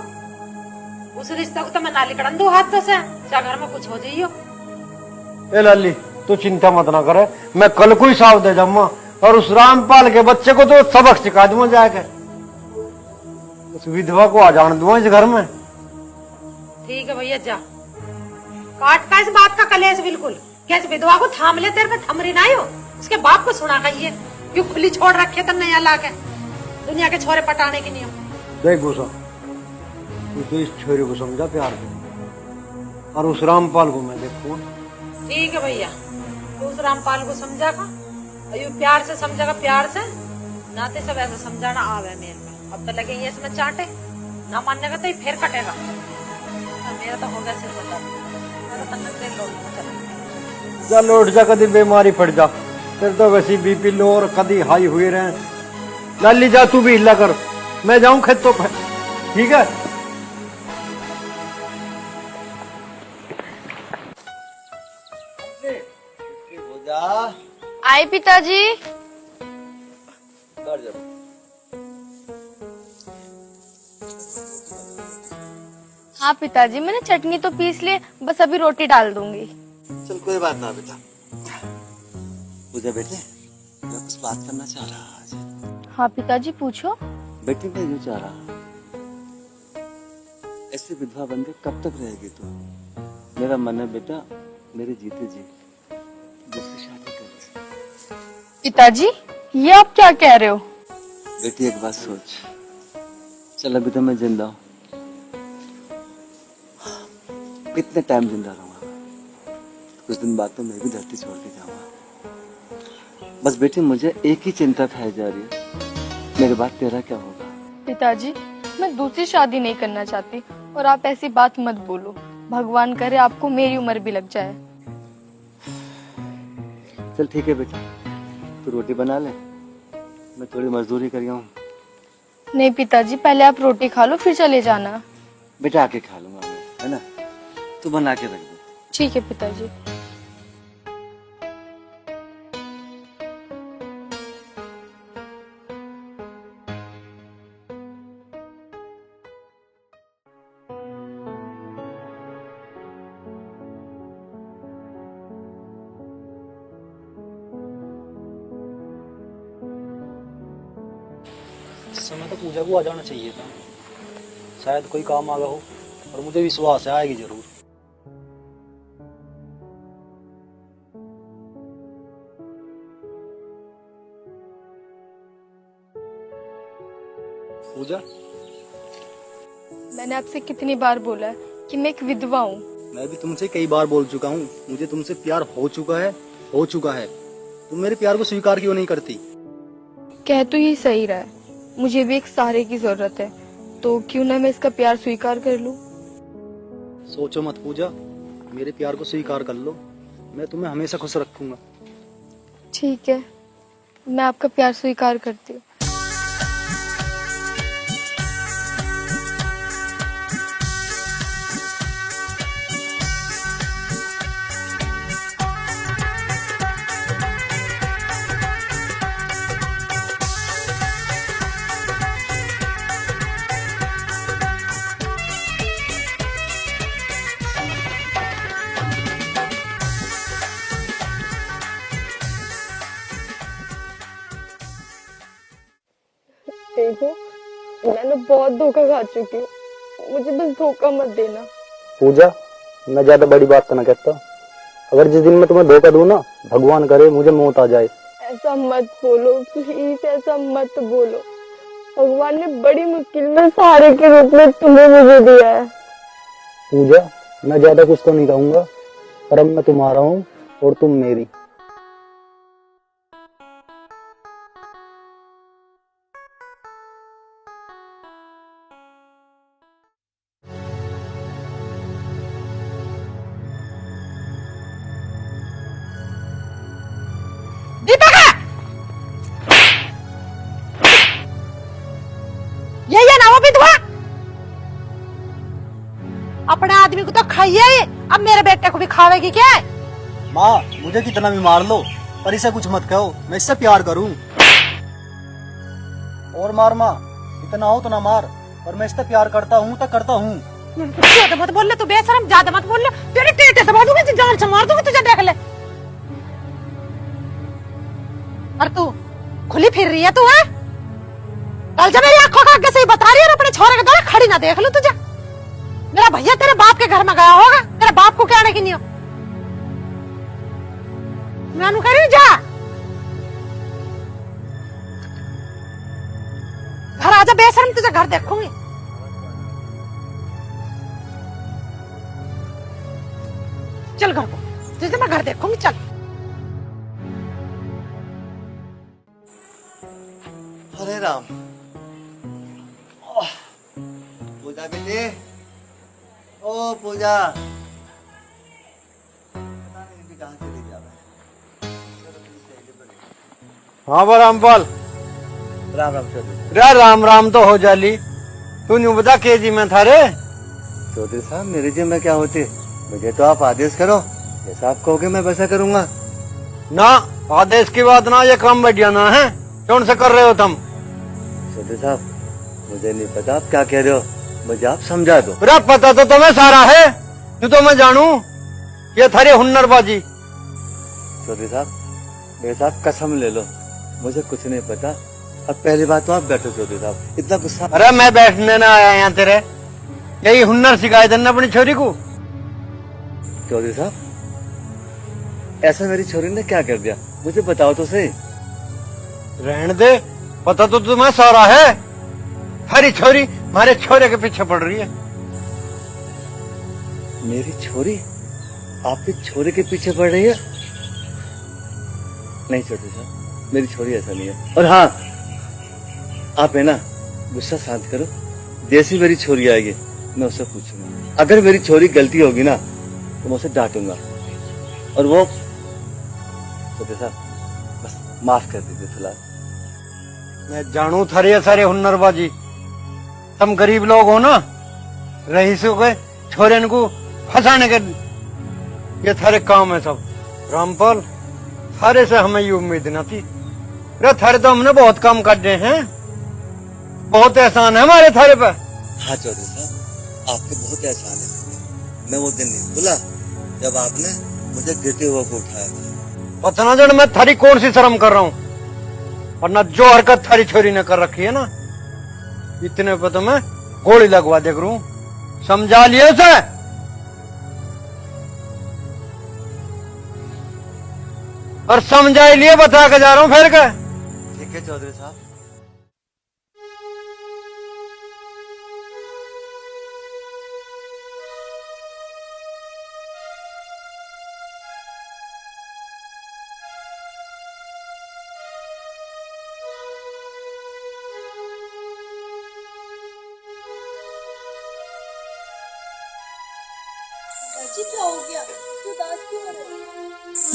उस रिश्ते को तो मैं नाली कड़न दू हाथों से, चाहे घर में कुछ हो जाइयो। ए लाली तू चिंता मत ना करे, मैं कल को ही साफ दे जाऊंगा और उस रामपाल के बच्चे को तो सबक सिखा दूंगा जाकर, उस विधवा को आ जाने दूंगा इस घर में। ठीक है भैया जा, काट का इस बात का कलेश बिल्कुल। कैसे विधवा को थाम ले, तेरे पे थमरी ना हो, उसके बाप को सुना कहिए क्यों खुली छोड़ रखे तो नया ला के दुनिया के छोरे पटाने के नियम। देख भूसा तू तो इस छोरे को समझा प्यार से, और उस रामपाल को मैं देखूँ। ठीक है भैया, तो उस रामपाल को समझा का, अयो प्यार से समझागा, प्यार से नाते सब ऐसा समझाना आवे मेरे में। अब तो लगे ये इसमें चाटे ना मानने का तो ये फिर कटेगा। मेरा तो हो गया सिर बता, मैं तो तन्नत देख लो चल जा लौट जा, कभी बीमारी पड़ जा, फिर तो वैसी बीपी लो और कभी हाई हुए रहे। लाली जा तू भी हिला कर, मैं जाऊं खेतों पे, ठीक है? आए पिताजी। हाँ पिताजी मैंने चटनी तो पीस ली, बस अभी रोटी डाल दूंगी। चल कोई बात ना बेटा। पूजा बेटे मैं कुछ बात करना चाह रहा आज। हाँ पिताजी पूछो। बेटी मैं यूँ चाह रहा, ऐसे विधवा बन के कब तक रहेगी तू? मेरा मन है बेटा मेरे जीते जी दूसरी शादी कर। पिताजी ये आप क्या कह रहे हो? बेटी एक बात सोच, चल अभी तो मैं जिंदा हूँ, कितने टाइम जिंदा रहूंगा, कुछ दिन बाद तो मैं भी धरती छोड़ के जाऊंगा। बस बेटी मुझे एक ही चिंता फैल जा रही है, मेरे बाद तेरा क्या होगा? पिताजी मैं दूसरी शादी नहीं करना चाहती, और आप ऐसी बात मत बोलो, भगवान करे आपको मेरी उम्र भी लग जाए। चल ठीक है बेटा, तू रोटी बना ले, मैं थोड़ी मजदूरी कर हूँ। नहीं पिताजी पहले आप रोटी खा लो फिर चले जाना। बेटा आके खा लूंगा मैं, है ना? तू बना के रख दे। ठीक है पिताजी। इस समय तो पूजा को आ जाना चाहिए था, शायद कोई काम आ गया हो, और मुझे विश्वास है आएगी जरूर। पूजा, मैंने आपसे कितनी बार बोला है कि मैं एक विधवा हूँ। मैं भी तुमसे कई बार बोल चुका हूँ, मुझे तुमसे प्यार हो चुका है। तुम मेरे प्यार को स्वीकार क्यों नहीं करती? कह तो ये सही रहा है, मुझे भी एक सहारे की जरूरत है, तो क्यों ना मैं इसका प्यार स्वीकार कर लूं। सोचो मत पूजा, मेरे प्यार को स्वीकार कर लो, मैं तुम्हें हमेशा खुश रखूंगा। ठीक है, मैं आपका प्यार स्वीकार करती हूँ। देखो, मैंने बहुत धोखा खा चुकी हूँ, मुझे बस धोखा मत देना। पूजा, मैं ज्यादा बड़ी बात तो ना कहता, अगर जिस दिन मैं तुम्हें धोखा दूं ना, भगवान करे मुझे मौत आ जाए। ऐसा मत बोलो प्लीज, ऐसा मत बोलो। भगवान ने बड़ी मुश्किल में सहारे के रूप में तुम्हें मुझे दिया है। पूजा, मैं ज्यादा कुछ तो नहीं कहूंगा, पर अब मैं तुम्हारा हूँ और तुम मेरी। ये ना वो विधवा, अपने आदमी को तो खाइए, अब मेरे बेटे को भी खावेगी क्या? माँ, मुझे कितना भी मार लो, पर इसे कुछ मत कहो, मैं इससे प्यार करूं। और मार माँ, इतना हो तो ना मार, पर मैं इससे प्यार करता हूँ तो करता हूँ। ज्यादा मत बोल ले तू, बेशरम, ज्यादा मत बोल ले, तेरे टेटे दबा दूंगी, जान से मार दूंगी तुझे, देख ले। और तू खुली फिर रही है तू, है? कल जब मेरी आंखों का आगे से ही बता रही है, अपने छोरे के द्वारा खड़ी ना देख लूं तुझे। मेरा भैया तेरे बाप के घर में गया होगा, तेरे बाप को कहने की नहीं हो। मैं अनु कह रही हूं, जा घर आजा बेशरम, तुझे घर देखूंगी। चल घर को, तुझे मैं घर देखूंगी, चल। हरे राम। पूजा बेटे, ओ पूजा, पता नहीं अभी कहाँ चली जा रहा है। हाँ बा रामपाल, राम राम चौधरी। रे राम राम तो हो जाली, तू न्यू बता के जी में था रे। चौधरी साहब, मेरे जी में क्या होते, मुझे तो आप आदेश करो, जैसा आप कहोगे मैं वैसा करूंगा। ना आदेश की बात ना, ये काम बढ़िया ना है, कौन से कर रहे हो तुम? चौधरी साहब, मुझे नहीं पता आप क्या कह रहे हो, मुझे आप समझा दो। अरे पता तो तुम्हें सारा है, तू तो मैं जानू, ये थारी हुन्नरबाजी। चौधरी साहब, मेरे साथ कसम ले लो, मुझे कुछ नहीं पता। अब पहली बात तो आप बैठो चौधरी साहब, इतना गुस्सा। अरे मैं बैठने ना आया यहाँ तेरे, यही हुन्नर सिखाए थे ना अपनी छोरी को। चौधरी साहब, ऐसा मेरी छोरी ने क्या कर दिया, मुझे बताओ तो सही। रहने दे, पता तो तुम्हें सारा है, हरी छोरी हमारे छोरे के पीछे पड़ रही है। मेरी छोरी आपके छोरे के पीछे पड़ रही है? नहीं चौधरी साहब, मेरी छोरी ऐसा नहीं है। और हाँ, आप है ना, गुस्सा शांत करो, जैसी मेरी छोरी आएगी मैं उससे पूछूंगा, अगर मेरी छोरी गलती होगी ना तो मैं उसे डांटूंगा। और वो चौधरी साहब, बस माफ कर दीजिए फिलहाल। मैं जानू थारे सारे हुन्नरबाजी, तुम गरीब लोग हो ना, रईसों के छोरे को फंसाने के ये थारे काम है सब। रामपाल, थारे से हमें ये उम्मीद न थी। अरे थारे तो हमने बहुत काम कर दिए हैं, बहुत एहसान है हमारे थारे पे। हाँ चौधरी साहब, आपके बहुत एहसान है। मैं वो दिन नहीं भूला जब आपने मुझे गिरते हुए को उठाया। पता ना जन मैं थारी कौन सी शर्म कर रहा हूँ, वरना जो हरकत थारी छोरी ने कर रखी है ना, इतने पे तो मैं गोली लगवा दे करूं। समझा लिए उसे? और समझा ही लिए, बता के जा रहा हूं फिर के। ठीक है चौधरी साहब।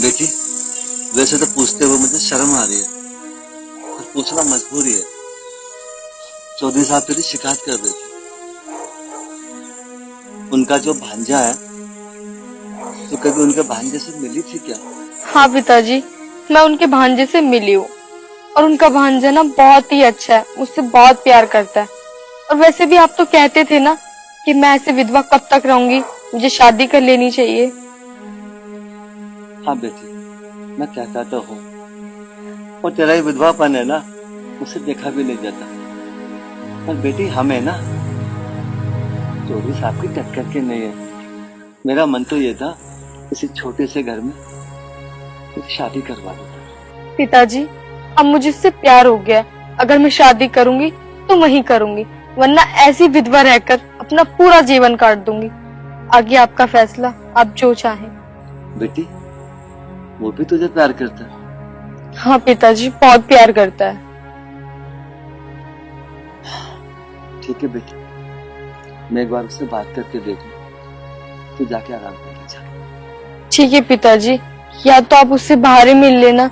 बेटी, वैसे तो पूछते हुए मुझे शर्म आ रही है, और पूछना मजबूरी है। चौधरी साहब तेरी शिकायत कर रहे थे। उनका जो भांजा है, तो कभी उनके भांजे से मिली थी क्या? हाँ पिताजी, मैं उनके भांजे से मिली हूँ और उनका भांजा ना बहुत ही अच्छा है, मुझसे बहुत प्यार करता है। और वैसे भी आप तो कहते थे ना कि मैं ऐसे विधवा कब तक रहूंगी, मुझे शादी कर लेनी चाहिए। हाँ बेटी, मैं कहता तो हूँ, और तेरा ही विधवापन है ना, उसे देखा भी नहीं जाता। पर बेटी हमें ना चौधरी साहब की टक्कर के नहीं है। मेरा मन तो ये था किसी छोटे से घर में शादी करवा देता। पिताजी, अब मुझे उससे प्यार हो गया, अगर मैं शादी करूंगी तो वही करूंगी, वरना ऐसी विधवा रहकर अपना पूरा जीवन काट दूंगी। आगे आपका फैसला, आप जो चाहें। बेटी, वो भी तुझे प्यार करता है? हाँ पिताजी, बहुत प्यार करता है। ठीक है बेटी, मैं एक बार उससे बात करके देखूं। तू जाके आराम करके जा। ठीक है पिताजी, या तो आप उससे बाहर ही मिल लेना,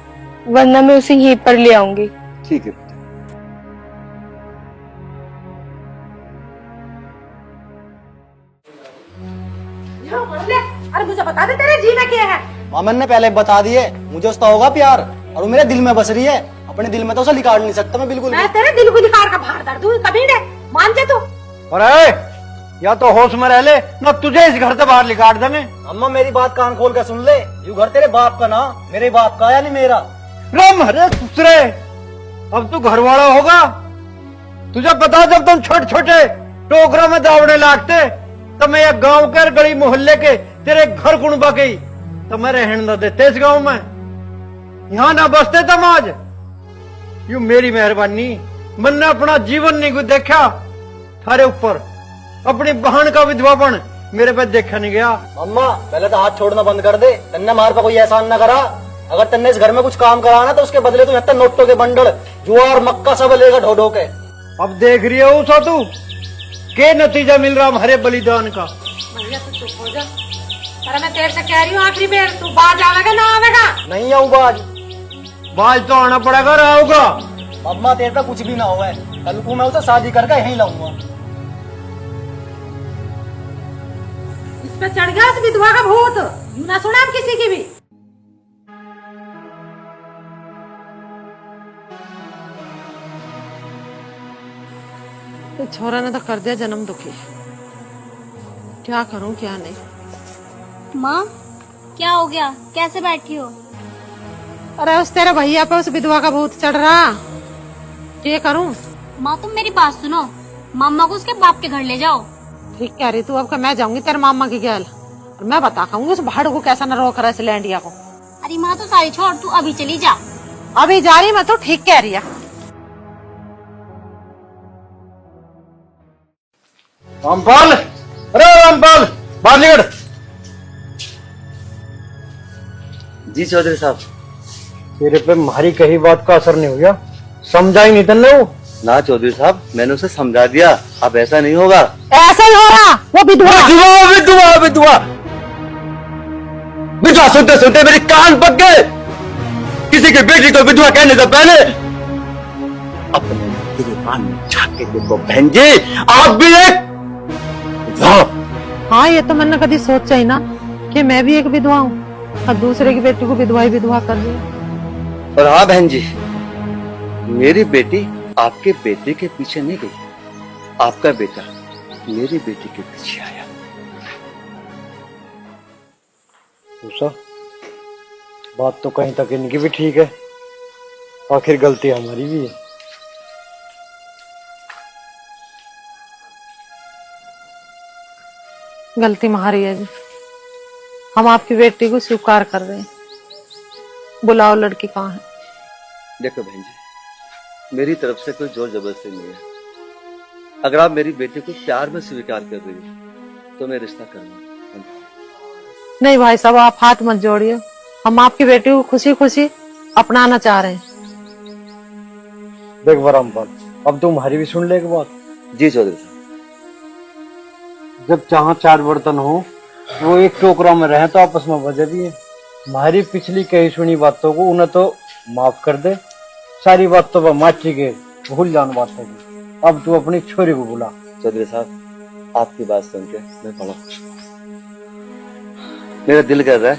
वरना मैं उसे यहीं पर ले आऊंगी। ठीक है बेटा। अरे मुझे बता दे तेरे जी में क्या है? मामन ने पहले बता दिए, मुझे उसका होगा प्यार, और वो मेरे दिल में बस रही है। अपने दिल में तो उसे निकाल नहीं सकता मैं बिल्कुल भी। मैं तेरे दिल को निकाल का बाहर दर्द हूँ, कभी नहीं मान जा तू। अरे या तो होश में रह ले, ना तुझे इस घर से बाहर निकाल देंगे। अम्मा मेरी बात कान खोल कर सुन ले, ये घर तेरे बाप का ना, मेरे बाप का या नहीं मेरा। राम हरे दूसरे, अब तू घर वाला होगा। तुझे पता, जब तुम छोटे छोटे टोकरों में दावड़े लागते, तब मैं एक गांव के गली मोहल्ले के तेरे घर कुणबा गई, तो मैं रहने न देते इस गांव में, यहाँ ना बसते तम आज। यू मेरी मेहरबानी, मैंने अपना जीवन नहीं कुछ देखा थारे ऊपर। अपनी बहन का विधवापन मेरे पे देखा नहीं गया। अम्मा पहले तो हाथ छोड़ना बंद कर दे, तन्ने मार पर कोई एहसान न करा। अगर तन्ने इस घर में कुछ काम कराना तो उसके बदले तू यहाँ नोटों के बंडल, ज्वार मक्का सब लेगा ढो ढो के। अब देख रही है उसा तू के नतीजा मिल रहा हमारे बलिदान का। भैया तू चुप हो जा, अरे मैं तेरे से कह रही हूँ आखिरी बार, तू बाज आवेगा ना आवेगा? नहीं आऊँ बाज। बाज तो आना पड़ेगा, रहोगा। अम्मा तेरे का कुछ भी ना हुआ है, कल को मैं उसे शादी करके यहीं लाऊंगा। इस पे चढ़ गया उस विधवा का भूत, यूं ना सुना हम किसी की भी। तो छोरा ने तो कर दिया जन्म दुखी, क्या करूं क्या नहीं। माँ, क्या हो गया? कैसे बैठी हो? अरे उस तेरे भैया पे उस विधवा का भूत चढ़ रहा, ये करूं? माँ तुम मेरी बात सुनो, मामा को उसके बाप के घर ले जाओ। ठीक कह रही तू। अब मैं जाऊंगी तेरे मामा की गैल, और मैं बता खाऊंगी उस भाड़ू को कैसा न रोक रहा है लैंडिया को। अरे माँ तो सारी छोड़, तू अभी चली जा। अभी जा रही मैं तो, ठीक कह रही है। रामपाल, अरे रामपाल, बाहर निकल। जी चौधरी साहब। तेरे पे हमारी कही बात का असर नहीं हुआ, समझा ही नहीं तन्ने वो। ना चौधरी साहब, मैंने उसे समझा दिया, अब ऐसा नहीं होगा। ऐसा ही हो रहा, वो विधवा विधवा विधवा विधवा विधवा सुनते सुनते मेरे कान पक गए। किसी की बेटी को विधवा कहने से पहले अपने गिरबान में झांके देखो बहन जी, आप भी एक विधवा। हाँ ये तो मैंने कभी सोचा ही ना कि मैं भी एक विधवा हूँ, और दूसरे की बेटी को विधवा ही विधवा कर रही हूँ। और हाँ बहन जी, मेरी बेटी आपके बेटे के पीछे नहीं गई, आपका बेटा मेरी बेटी के पीछे आया। उषा, बात तो कहीं तक इनकी भी ठीक है, आखिर गलती हमारी भी है। गलती हमारी है जी, हम आपकी बेटी को स्वीकार कर रहे हैं। बुलाओ लड़की कहाँ है। देखो बहन जी, मेरी तरफ से कोई जोर जबरदस्ती नहीं है। अगर आप मेरी बेटी को प्यार में स्वीकार कर रही हो तो मैं रिश्ता करूंगा। नहीं भाई साहब, आप हाथ मत जोड़िए, हम आपकी बेटी को खुशी खुशी अपनाना चाह रहे हैं। देख बरामपाल, अब तुम्हारी भी सुन ले एक बात। जी चौधरी साहब। जब जहाँ चार बर्तन हो वो एक टोकरा में रहे तो आपस में बजे भी है। हमारी पिछली कही सुनी बातों को उन्हें तो माफ कर दे, सारी बातों पर माची के भूल जान बातों को। अब तू अपनी छोरी को बुला। चौधरी साहब, आपकी बात सुन के मैं बड़ा खुश हूँ। मेरा दिल कर रहा है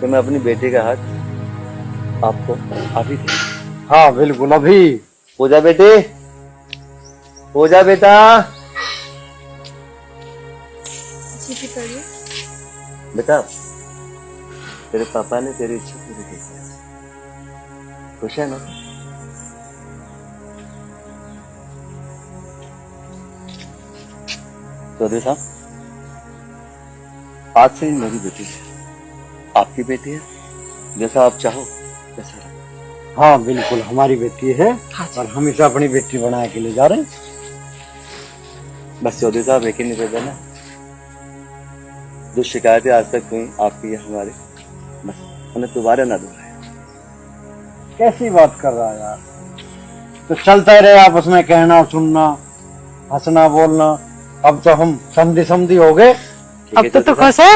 कि मैं अपनी बेटी का हाथ आपको अभी दे। हाँ बिल्कुल, अभी। पूजा बेटी, पूजा बेटा। जी पिताजी। बेटा, तेरे पापा ने तेरी इच्छा पूरी की है। खुश है ना? चौधरी साहब, आज से ही मेरी बेटी है, आपकी बेटी है। जैसा आप चाहो वैसा रहो। हाँ बिल्कुल, हमारी बेटी है और हमेशा अपनी बेटी बना के ले जा रहे हैं। बस चौधरी साहब, एक ही निवेदन है, जो शिकायतें आज तक हुई आपकी या हमारी, बस उन्हें दोबारा ना दोहराए। कैसी बात कर रहा है यार? तो चलता ही रहे आपस में कहना सुनना, हंसना बोलना। अब तो हम समझी समझी हो गए। अब तो खुश है।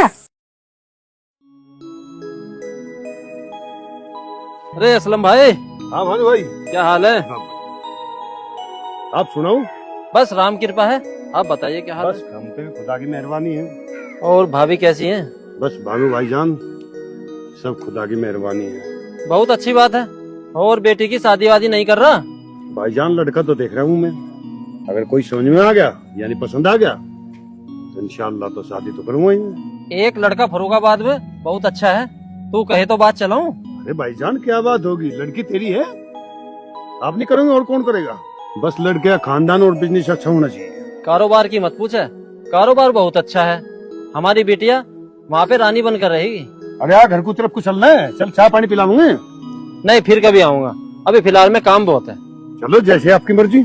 अरे असलम भाई। हाँ भानु भाई, क्या हाल है? आप सुनाओ। बस राम कृपा है, आप बताइए क्या हाल बस हम पे भी खुदा की मेहरबानी है। है? और भाभी कैसी हैं? बस भानु भाईजान, सब खुदा की मेहरबानी है। बहुत अच्छी बात है। और बेटी की शादी वादी नहीं कर रहा? भाईजान, लड़का तो देख रहा हूँ मैं, अगर कोई समझ में आ गया यानी पसंद आ गया तो इंशाल्लाह तो शादी तो करूंगा ही। एक लड़का फरुखाबाद में बहुत अच्छा है, तू कहे तो बात चलाऊं? अरे भाईजान, क्या बात होगी, लड़की तेरी है, आप नहीं करोगे और कौन करेगा? बस लड़के का खानदान और बिजनेस अच्छा होना चाहिए। कारोबार की मत पूछ है, कारोबार बहुत अच्छा है। हमारी बेटिया वहाँ पे रानी बनकर रहेगी। अरे यार, घर को तरफ को चलना है, चल चाय पानी पिलाऊंगे। नहीं, फिर कभी आऊंगा, अभी फिलहाल में काम बहुत है। चलो, जैसे आपकी मर्जी।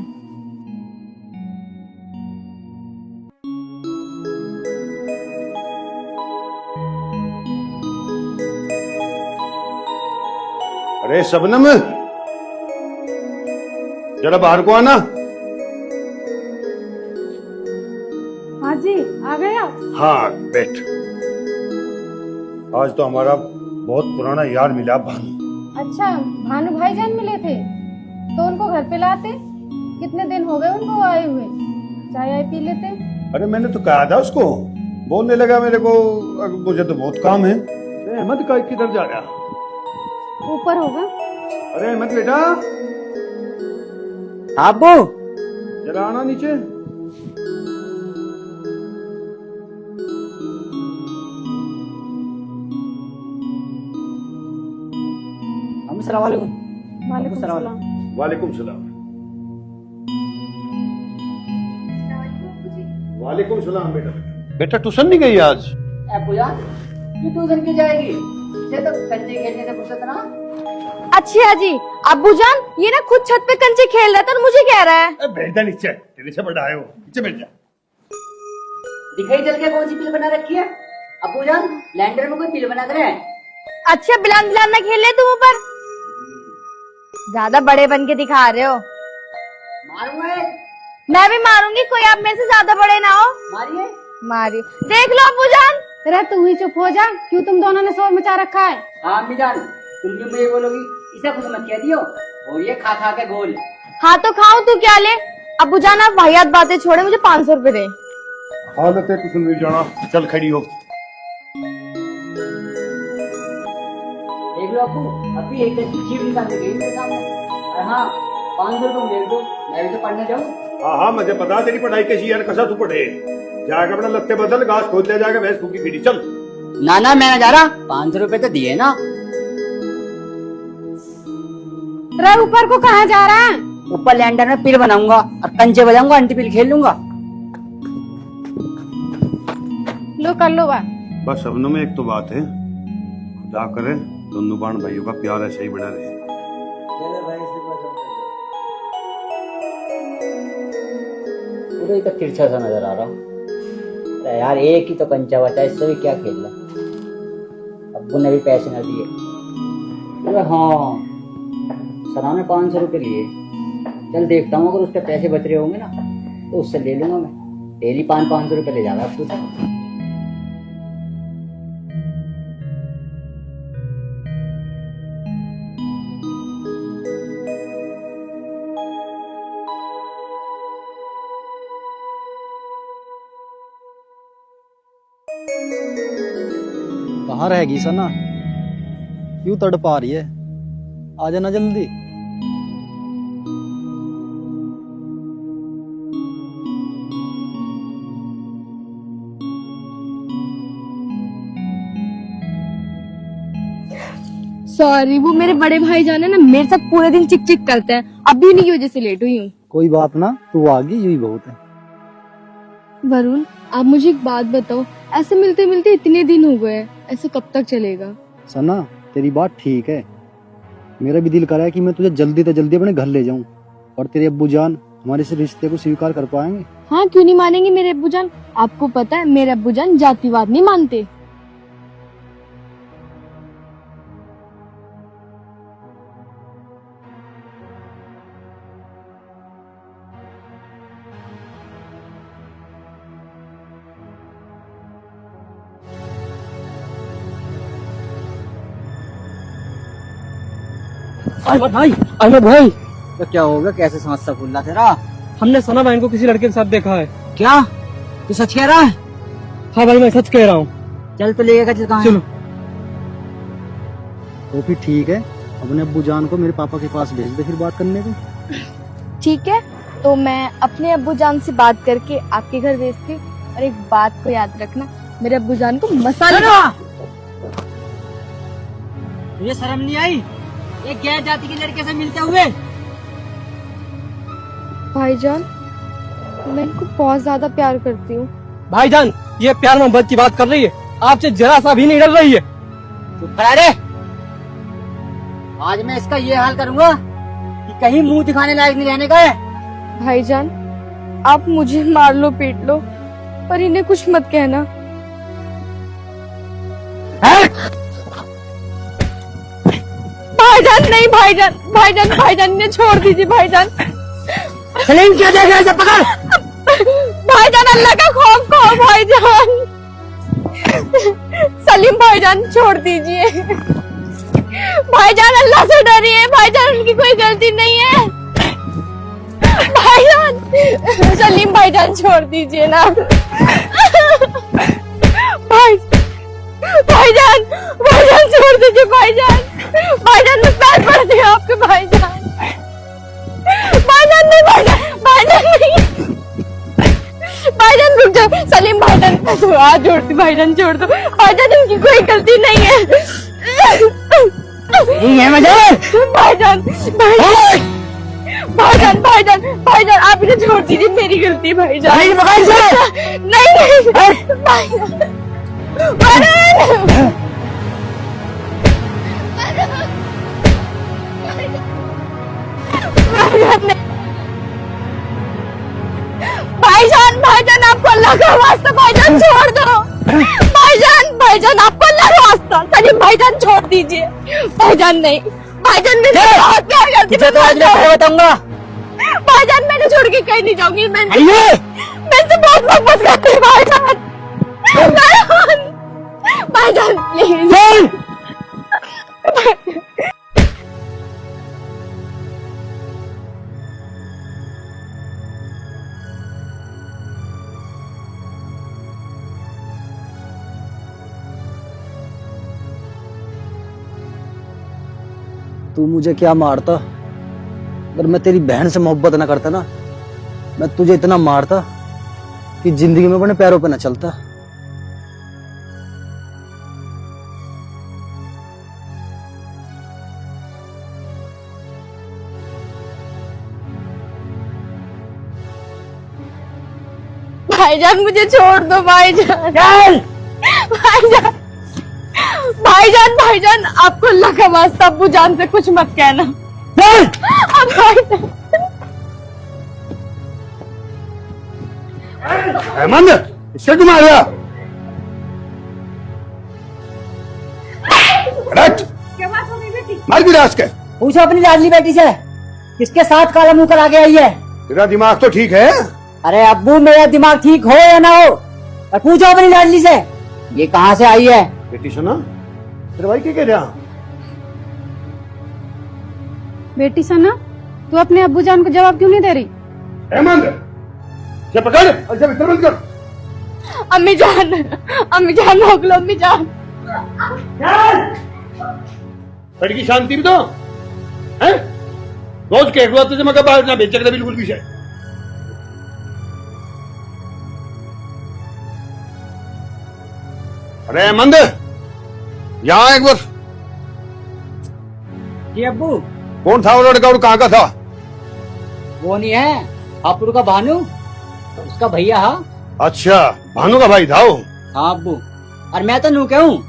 अरे शबनम, जरा बाहर को आना। हाँ जी, आ गए आप? हाँ बैठ। आज तो हमारा बहुत पुराना यार मिला, भानु। अच्छा, भानु भाईजान मिले थे तो उनको घर पे लाते। कितने दिन हो गए उनको आए हुए, चाय आए पी लेते। अरे मैंने तो कहा था उसको, बोलने लगा मेरे को मुझे तो बहुत काम है। अहमद का किधर जा रहा? ऊपर होगा। अरे अहमद बेटा, अबू जरा आना नीचे। अस्सलाम वालेकुम। वालेकुम सलाम। वालेकुम सलाम। वालेकुम सलाम बेटा। बेटा ट्यूशन नहीं गई आज? पूजा ये ट्यूशन की जाएगी, ये तो कंचे खेलने से फुर्सत ना। अच्छा जी, अब्बू जान ये ना खुद छत पे कंचे खेल रहा था और मुझे कह रहा है। बैठ जा नीचे, तेरे से बड़ा है वो, नीचे बैठ जा। दिखाई जल के कौन सी पिल बना रखी है? अबू जान, लैंडर में कोई पिल बना कर है? अच्छा, बिलान बिलान ना खेल ले तुम ऊपर, ज्यादा बड़े बन के दिखा रहे हो। मारूंगा एक। मैं भी मारूंगी, कोई आप मेरे से ज्यादा बड़े ना हो। मारिए। मारियो, देख लो अब्बू जान। अरे तू ही चुप हो जा, क्यों तुम दोनों ने शोर मचा रखा है? हाँ अम्मी जान, तुम क्यों मुझे बोलोगी? इसे कुछ मत कह दियो, और ये खा खा के गोल। हाँ तो खाओ, तू क्या ले। अब्बू जान आप वाहियात बातें छोड़े, मुझे 500 रुपए दे। हालत है ट्यूशन नहीं जाना, चल खड़ी हो। देख लो अबू, अभी एक दिन जीव निकाल के गई मेरे सामने। अरे हाँ, 500 तुम ले दो, मैं भी तो पढ़ने जाऊँ। हाँ हाँ, मुझे पता तेरी पढ़ाई कैसी है, कसा तू पढ़े। जाकर अपना लत्ते बदल, घास खोद ले जाकर भैंस फूकी पीड़ी, चल। ना ना, मैं ना जा रहा, 500 रुपए तो दिए ना। रे ऊपर को कहाँ जा रहा है? ऊपर लैंडर में पिल बनाऊंगा और कंचे बजाऊंगा, अंटी पिल खेल लूंगा। लो कर लो बात। बस सपनों में एक तो बात है, खुदा करे दोनों बाण भाइयों का प्यार ऐसे ही बना रहे। पूरा तो तिरछा सा नजर आ रहा हूँ। अरे यार एक ही तो कंचा बचा, इससे भी क्या खेलना। अब्बू ने भी पैसे न दिए। अरे हाँ, सना ने 500 रुपये लिए। चल देखता हूँ, अगर उसके पैसे बच रहे होंगे ना तो उससे ले लूंगा मैं। डेली 500 रुपये ले जाएगा अब्बू से। कहाँ रहेगी सना? क्यों तड़पा रही है? आ जाना जल्दी। सॉरी, वो मेरे बड़े भाई जान है ना, मेरे साथ पूरे दिन चिक चिक करते हैं। अभी उन्हीं की वजह से लेट हुई हूँ। कोई बात ना, तू आ गई यही बहुत है। वरुण, आप मुझे एक बात बताओ, ऐसे मिलते मिलते इतने दिन हो गए, ऐसे कब तक चलेगा? सना तेरी बात ठीक है, मेरा भी दिल कर रहा है कि मैं तुझे जल्दी से जल्दी अपने घर ले जाऊं, और तेरे अब्बू जान हमारे इस रिश्ते को स्वीकार कर पाएंगे? हाँ, क्यों नहीं मानेंगे मेरे अब्बू जान। आपको पता है मेरे अब्बू जान जातिवाद नहीं मानते। अहमद भाई तो क्या होगा, कैसे सांस सा फूल रहा तेरा? हमने सना बहन को किसी लड़के के साथ देखा है। क्या तू सच कह रहा है? हाँ भाई मैं सच कह रहा हूँ। चल तो लेगा, चल कहाँ है? चलो। तो फिर ठीक है, अपने अब्बू जान को मेरे पापा के पास भेज दे फिर बात करने को। ठीक है, तो मैं अपने अब्बू जान से बात करके आपके घर भेजती हूँ। और एक बात को याद रखना, मेरे अब्बू जान को मसाला। तुझे शर्म नहीं आई एक गैर जाति के लड़के से मिलते हुए? भाईजान, मैं इनको बहुत ज्यादा प्यार करती हूँ। भाईजान ये प्यार मोहब्बत की बात कर रही है, आपसे जरा सा भी नहीं डर रही है। चुप करा रे। आज मैं इसका ये हाल करूंगा कि कहीं मुंह दिखाने लायक नहीं रहने का है। भाईजान, आप मुझे मार लो पीट लो, पर इन्हें कुछ मत कहना। भाईजान नहीं, भाईजान भाईजान भाईजान इन्हें छोड़ दीजिए भाईजान। सलीम क्या देख रहा है? पकड़ भाईजान, अल्लाह का खौफ करो भाईजान। सलीम भाईजान छोड़ दीजिए भाईजान, अल्लाह से डरिए भाईजान, उनकी कोई गलती नहीं है भाईजान। सलीम भाईजान छोड़ दीजिए ना भाईजान भाईजान छोड़ दीजिए भाईजान। भाईजान मैं पैर पड़ती हूँ आपके भाईजान। भाईजान नहीं, भाईजान नहीं, भाईजान रुक जाओ। सलीम भाईजान तो हाथ जोड़ती, भाईजान छोड़ दो भाईजान, उनकी कोई गलती नहीं है भाईजान। भाईजान भाईजान भाईजान आप इन्हें छोड़ दीजिए, मेरी गलती भाईजान। नहीं भाईजान। भाईजान भाईजान आपको अल्लाह का वास्ता भाईजान छोड़ दो भाईजान। भाईजान आपको अल्लाह का वास्ता, सलीम भाईजान छोड़ दीजिए भाईजान। नहीं भाईजान, मैं बहुत प्यार करती हूँ। तो आज मैं बताऊंगा भाईजान, मैंने छोड़ के कहीं नहीं जाऊंगी। मैं तो बहुत मोहब्बत करती हूँ भाईजान। भाईजान प्लीज। तू मुझे क्या मारता? अगर मैं तेरी बहन से मोहब्बत ना करता ना, मैं तुझे इतना मारता कि जिंदगी में अपने पैरों पे ना चलता। भाईजान मुझे छोड़ दो भाईजान। भाईजान, भाईजान, भाईजान, आपको अल्लाह का वास्ता अब्बू जान से कुछ मत कहना। अब भाईजान, अहमद, इससे क्यों मारा? क्या बात हो गई बेटी? मार भी रास के। पूछो अपनी लाडली बेटी से, किसके साथ काला मुंह करा के आई है। तेरा दिमाग तो ठीक है? अरे अब्बू, मेरा दिमाग ठीक हो या ना हो, पर पूछो अपनी लाडली से ये कहाँ से आई है। बेटी सुना, तेरे भाई क्या कह रहा? बेटी सना, तू अपने अब्बू जान को जवाब क्यों नहीं दे रही? अहमद, ये पकड़ और जब इतना बंद कर। अम्मी जान, अम्मी जान, रोक लो अम्मी जान। लड़की शांति भी दो, हैं? रोज के हुआ तुझे मगर बाहर ना भेज सकता बिल्कुल भी। अरे अहमद, यहाँ एक बार। जी अब्बू। कौन था वो लड़का और कहाँ का था? वो नहीं है हापुड़ का भानु, उसका भैया। हाँ अच्छा, भानु का भाई था वो। हाँ अब्बू, और मैं तो नू कहूँ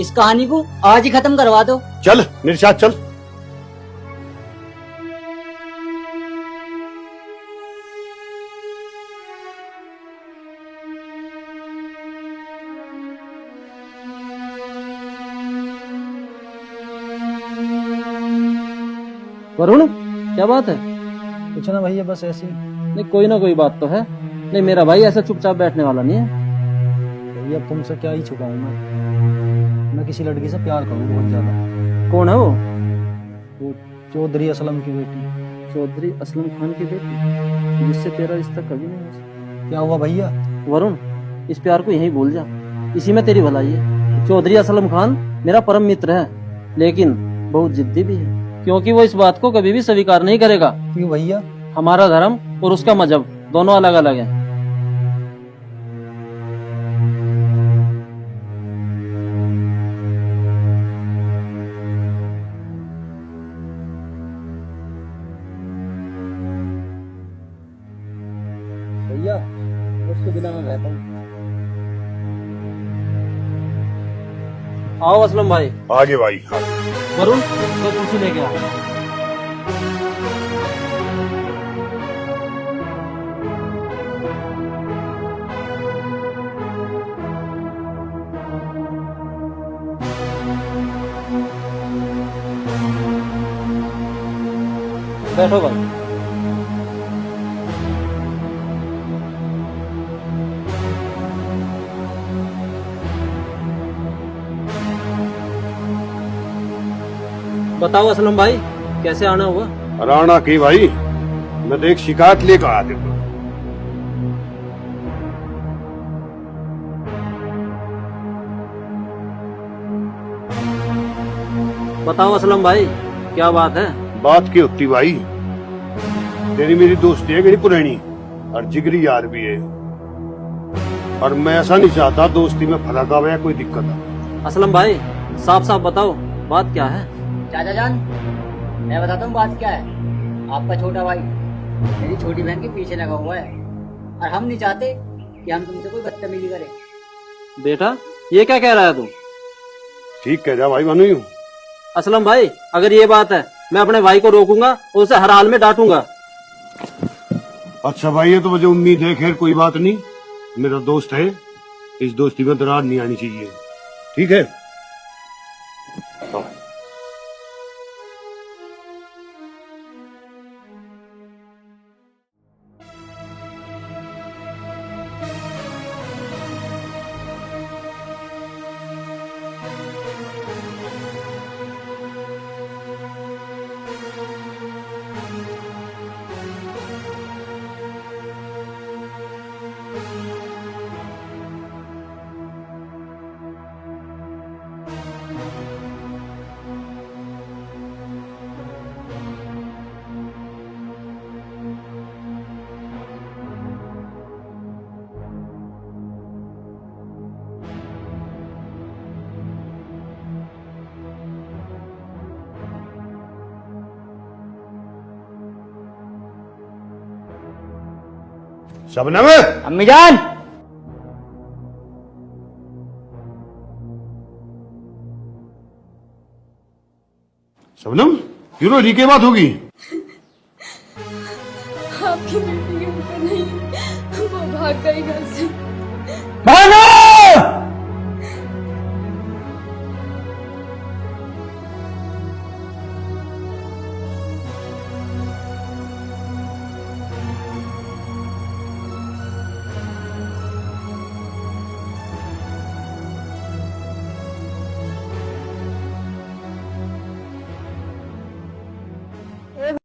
इस कहानी को आज ही खत्म करवा दो। चल मेरे साथ चल। वरुण, क्या बात है? कुछ ना भैया, बस ऐसे ही। नहीं, कोई ना कोई बात तो है। नहीं, मेरा भाई ऐसा चुपचाप बैठने वाला नहीं है। भैया तुमसे क्या ही छुपाऊं मैं किसी लड़की से प्यार करूं बहुत ज्यादा। कौन है वो? वो चौधरी असलम की बेटी। चौधरी असलम खान की बेटी, जिससे तेरा रिश्ता कभी नहीं हो सकता। क्या हुआ भैया? वरुण, इस प्यार को यहीं भूल जा, इसी में तेरी भलाई है। चौधरी असलम खान मेरा परम मित्र है, लेकिन बहुत जिद्दी भी है, क्योंकि वो इस बात को कभी भी स्वीकार नहीं करेगा। क्यों भैया? हमारा धर्म और उसका मजहब दोनों अलग अलग हैं। भैया उसके बिना मैं रहता हूँ। आओ असलम भाई। आगे भाई। हाँ। वरुण, तो कुर्सी लेके आ। बैठो भाई। बताओ असलम भाई, कैसे आना हुआ? राणा की भाई, मैं तो एक शिकायत लेकर आया देखो। बताओ असलम भाई, क्या बात है? बात की होती भाई, तेरी मेरी दोस्ती है बड़ी पुरानी और जिगरी यार भी है, और मैं ऐसा नहीं चाहता दोस्ती में फर्क आवे या कोई दिक्कत आवे। असलम भाई, साफ साफ बताओ, बात क्या है? चाचा जान, मैं बताता हूँ बात क्या है। आपका छोटा भाई मेरी छोटी बहन के पीछे लगा हुआ है, और हम नहीं चाहते कि हम तुमसे कोई बदतमीजी करें। बेटा, ये क्या कह रहा है तू? ठीक कह जा भाई भानु। असलम भाई, अगर ये बात है, मैं अपने भाई को रोकूंगा और उसे हर हाल में डांटूंगा। अच्छा भाई, ये तो मुझे उम्मीद है, खैर कोई बात नहीं, मेरा दोस्त है, इस दोस्ती में दरार नहीं आनी चाहिए, ठीक है? हाँ। शबनम, अम्मी जान, शबनम क्यों रो रही, क्या बात होगी? आपकी बेटी घर पे नहीं है, वो भाग गई घर से। भागा